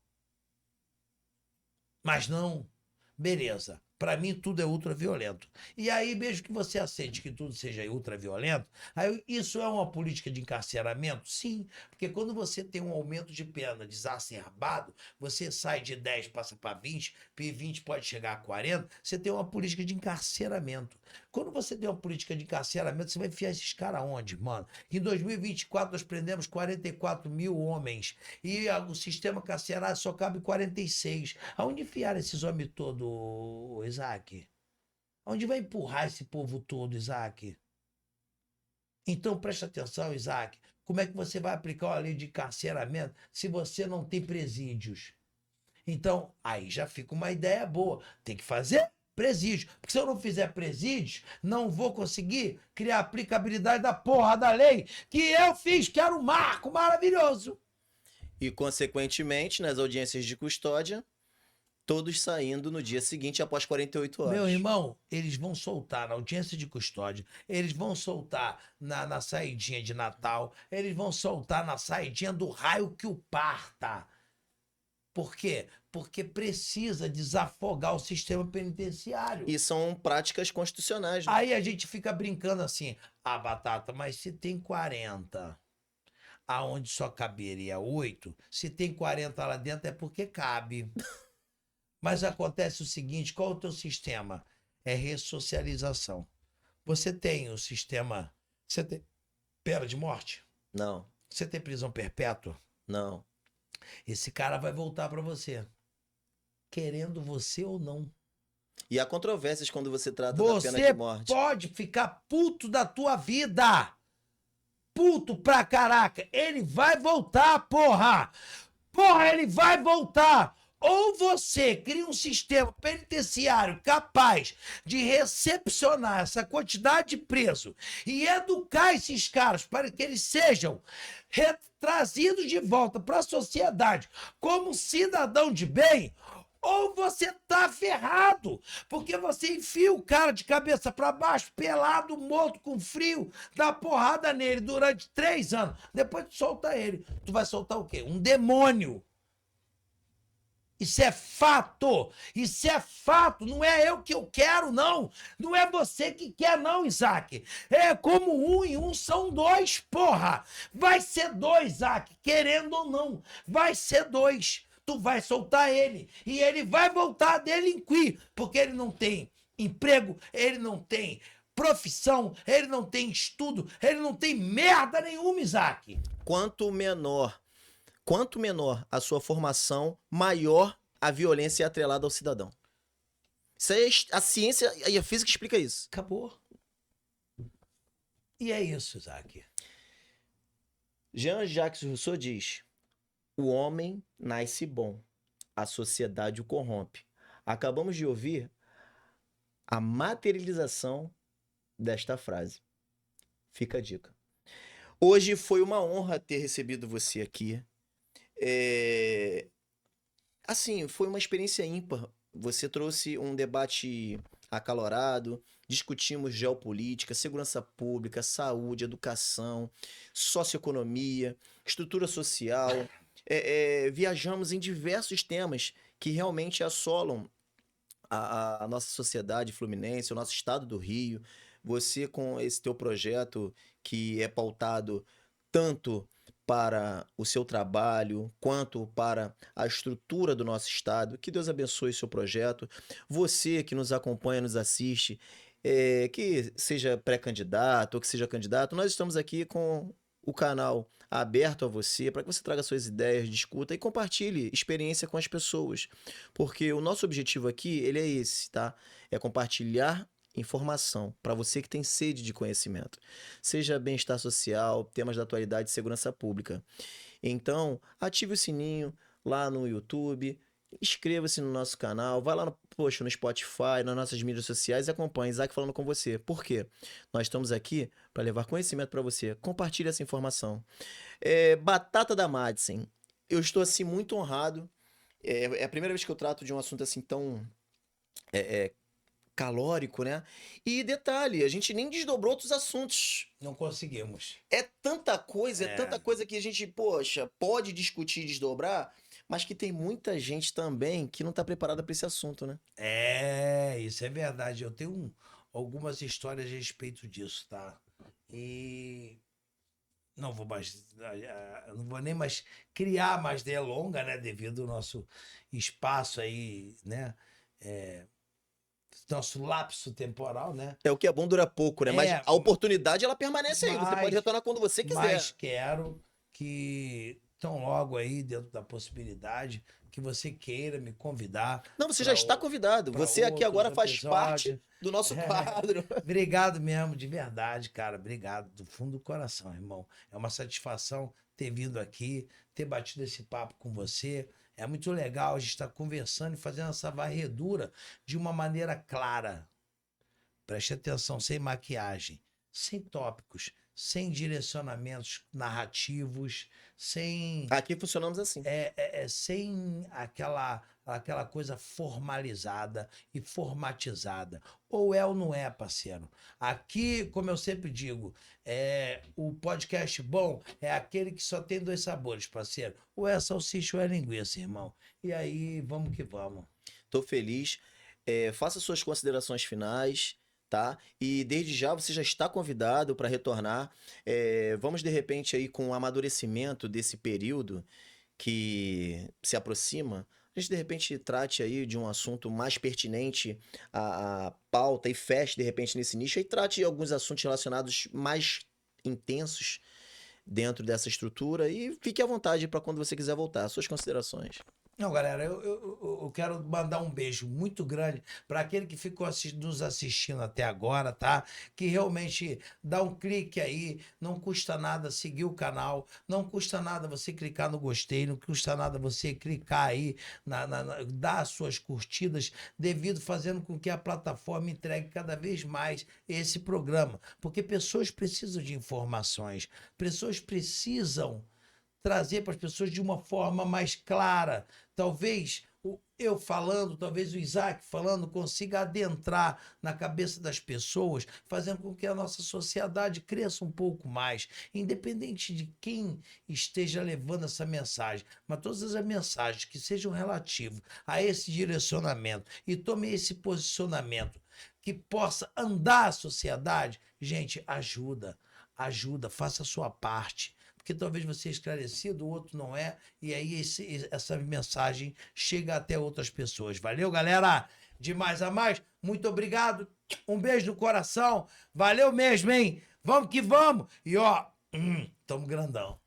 Mas não. Beleza. Para mim, tudo é ultraviolento. E aí, mesmo que você aceite que tudo seja ultraviolento, aí isso é uma política de encarceramento? Sim, porque quando você tem um aumento de pena exacerbado, você sai de 10, passa para 20, e 20 pode chegar a 40, você tem uma política de encarceramento. Quando você tem uma política de encarceramento, você vai enfiar esses caras onde, mano? Em 2024, nós prendemos 44 mil homens e o sistema carcerário só cabe 46. Aonde enfiaram esses homens todos, Isaac? Onde vai empurrar esse povo todo, Isaac? Então presta atenção, Isaac. Como é que você vai aplicar uma lei de encarceramento se você não tem presídios? Então, aí já fica uma ideia boa. Tem que fazer presídio. Porque se eu não fizer presídios, não vou conseguir criar a aplicabilidade da porra da lei que eu fiz, que era um marco maravilhoso. E, consequentemente, nas audiências de custódia, todos saindo no dia seguinte, após 48 horas. Meu irmão, eles vão soltar na audiência de custódia, eles vão soltar na saidinha de Natal, eles vão soltar na saidinha do raio que o parta. Por quê? Porque precisa desafogar o sistema penitenciário. E são práticas constitucionais. Né? Aí a gente fica brincando assim, Batata, mas se tem 40, aonde só caberia 8, se tem 40 lá dentro é porque cabe. Mas acontece o seguinte, qual é o teu sistema? É ressocialização. Você tem o sistema... Você tem pena de morte? Não. Você tem prisão perpétua? Não. Esse cara vai voltar para você. Querendo você ou não. E há controvérsias quando você trata da pena de morte. Você pode ficar puto da tua vida. Puto pra caraca. Ele vai voltar, porra. Porra, ele vai voltar. Ou você cria um sistema penitenciário capaz de recepcionar essa quantidade de preso e educar esses caras para que eles sejam trazidos de volta para a sociedade como cidadão de bem, ou você tá ferrado, porque você enfia o cara de cabeça para baixo, pelado, morto, com frio, dá porrada nele durante 3 anos, depois tu solta ele. Tu vai soltar o quê? Um demônio. Isso é fato, isso é fato, não é eu que eu quero, não. Não é você que quer, não, Isaac. É como 1 e 1 são 2, porra. Vai ser 2, Isaac, querendo ou não. Vai ser 2. Tu vai soltar ele e ele vai voltar a delinquir, porque ele não tem emprego, ele não tem profissão, ele não tem estudo, ele não tem merda nenhuma, Isaac. Quanto menor a sua formação, maior a violência é atrelada ao cidadão. Isso aí, a ciência e a física explica isso. Acabou. E é isso, Isaac. Jean-Jacques Rousseau diz: o homem nasce bom, a sociedade o corrompe. Acabamos de ouvir a materialização desta frase. Fica a dica. Hoje foi uma honra ter recebido você aqui. Assim, foi uma experiência ímpar. Você trouxe um debate acalorado, discutimos geopolítica, segurança pública, saúde, educação, socioeconomia, estrutura social. Viajamos em diversos temas que realmente assolam a nossa sociedade fluminense, o nosso estado do Rio. Você com esse teu projeto que é pautado tanto para o seu trabalho, quanto para a estrutura do nosso estado. Que Deus abençoe seu projeto. Você que nos acompanha, nos assiste, que seja pré-candidato ou que seja candidato, nós estamos aqui com o canal aberto a você, para que você traga suas ideias, discuta e compartilhe experiência com as pessoas. Porque o nosso objetivo aqui, ele é esse, tá? É compartilhar informação para você que tem sede de conhecimento. Seja bem-estar social, temas da atualidade e segurança pública. Então, ative o sininho lá no YouTube, inscreva-se no nosso canal, vai lá no Spotify, nas nossas mídias sociais e acompanhe Isaac falando com você. Por quê? Nós estamos aqui para levar conhecimento para você. Compartilhe essa informação. Batata da Madsen. Eu estou assim muito honrado. É a primeira vez que eu trato de um assunto assim tão calórico, né? E detalhe, a gente nem desdobrou outros assuntos. Não conseguimos. É tanta coisa que a gente, poxa, pode discutir e desdobrar, mas que tem muita gente também que não tá preparada para esse assunto, né? Isso é verdade. Eu tenho algumas histórias a respeito disso, tá? E não vou nem mais criar mais delonga, né? Devido ao nosso espaço aí, né? Nosso lapso temporal, né? O que é bom dura pouco, né? Mas a oportunidade, ela permanece aí. Você pode retornar quando você quiser. Mas quero que, tão logo aí, dentro da possibilidade, que você queira me convidar. Não, você já está convidado. Você aqui agora faz parte do nosso quadro. Obrigado mesmo, de verdade, cara. Obrigado, do fundo do coração, irmão. É uma satisfação ter vindo aqui, ter batido esse papo com você. É muito legal a gente estar conversando e fazendo essa varredura de uma maneira clara. Preste atenção, sem maquiagem, sem tópicos, sem direcionamentos narrativos, sem... Aqui funcionamos assim. Sem aquela coisa formalizada e formatizada. Ou é ou não é, parceiro. Aqui, como eu sempre digo, o podcast bom é aquele que só tem 2 sabores, parceiro. Ou é salsicha ou é linguiça, irmão. E aí, vamos que vamos. Tô feliz. Faça suas considerações finais, tá? E desde já você já está convidado para retornar. Vamos, de repente, aí com o amadurecimento desse período que se aproxima, a gente de repente trate aí de um assunto mais pertinente à pauta e feche de repente nesse nicho e trate alguns assuntos relacionados mais intensos dentro dessa estrutura e fique à vontade para quando você quiser voltar. Suas considerações. Não, galera, eu quero mandar um beijo muito grande para aquele que ficou nos assistindo até agora, tá? Que realmente dá um clique aí, não custa nada seguir o canal, não custa nada você clicar no gostei, não custa nada você clicar aí, dar as suas curtidas, fazendo com que a plataforma entregue cada vez mais esse programa. Porque pessoas precisam de informações, pessoas precisam trazer para as pessoas de uma forma mais clara. Talvez eu falando, talvez o Isaac falando, consiga adentrar na cabeça das pessoas, fazendo com que a nossa sociedade cresça um pouco mais, independente de quem esteja levando essa mensagem. Mas todas as mensagens que sejam relativas a esse direcionamento e tome esse posicionamento que possa andar a sociedade, gente, ajuda, faça a sua parte. Porque talvez você é esclarecido, o outro não é, e aí essa mensagem chega até outras pessoas. Valeu, galera? de Mais a Mais. Muito obrigado. Um beijo no coração. Valeu mesmo, hein? Vamos que vamos. E ó, tamo grandão.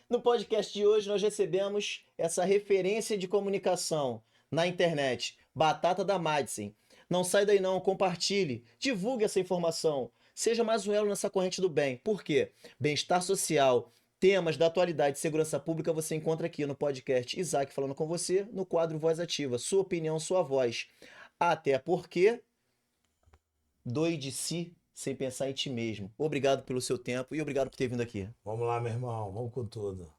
No podcast de hoje, nós recebemos essa referência de comunicação na internet, Batata da Madsen. Não sai daí não, compartilhe, divulgue essa informação, seja mais um elo nessa corrente do bem. Por quê? Bem-estar social, temas da atualidade e segurança pública você encontra aqui no podcast Isaac falando com você, no quadro Voz Ativa. Sua opinião, sua voz. Até porque doe de si sem pensar em ti mesmo. Obrigado pelo seu tempo e obrigado por ter vindo aqui. Vamos lá, meu irmão. Vamos com tudo.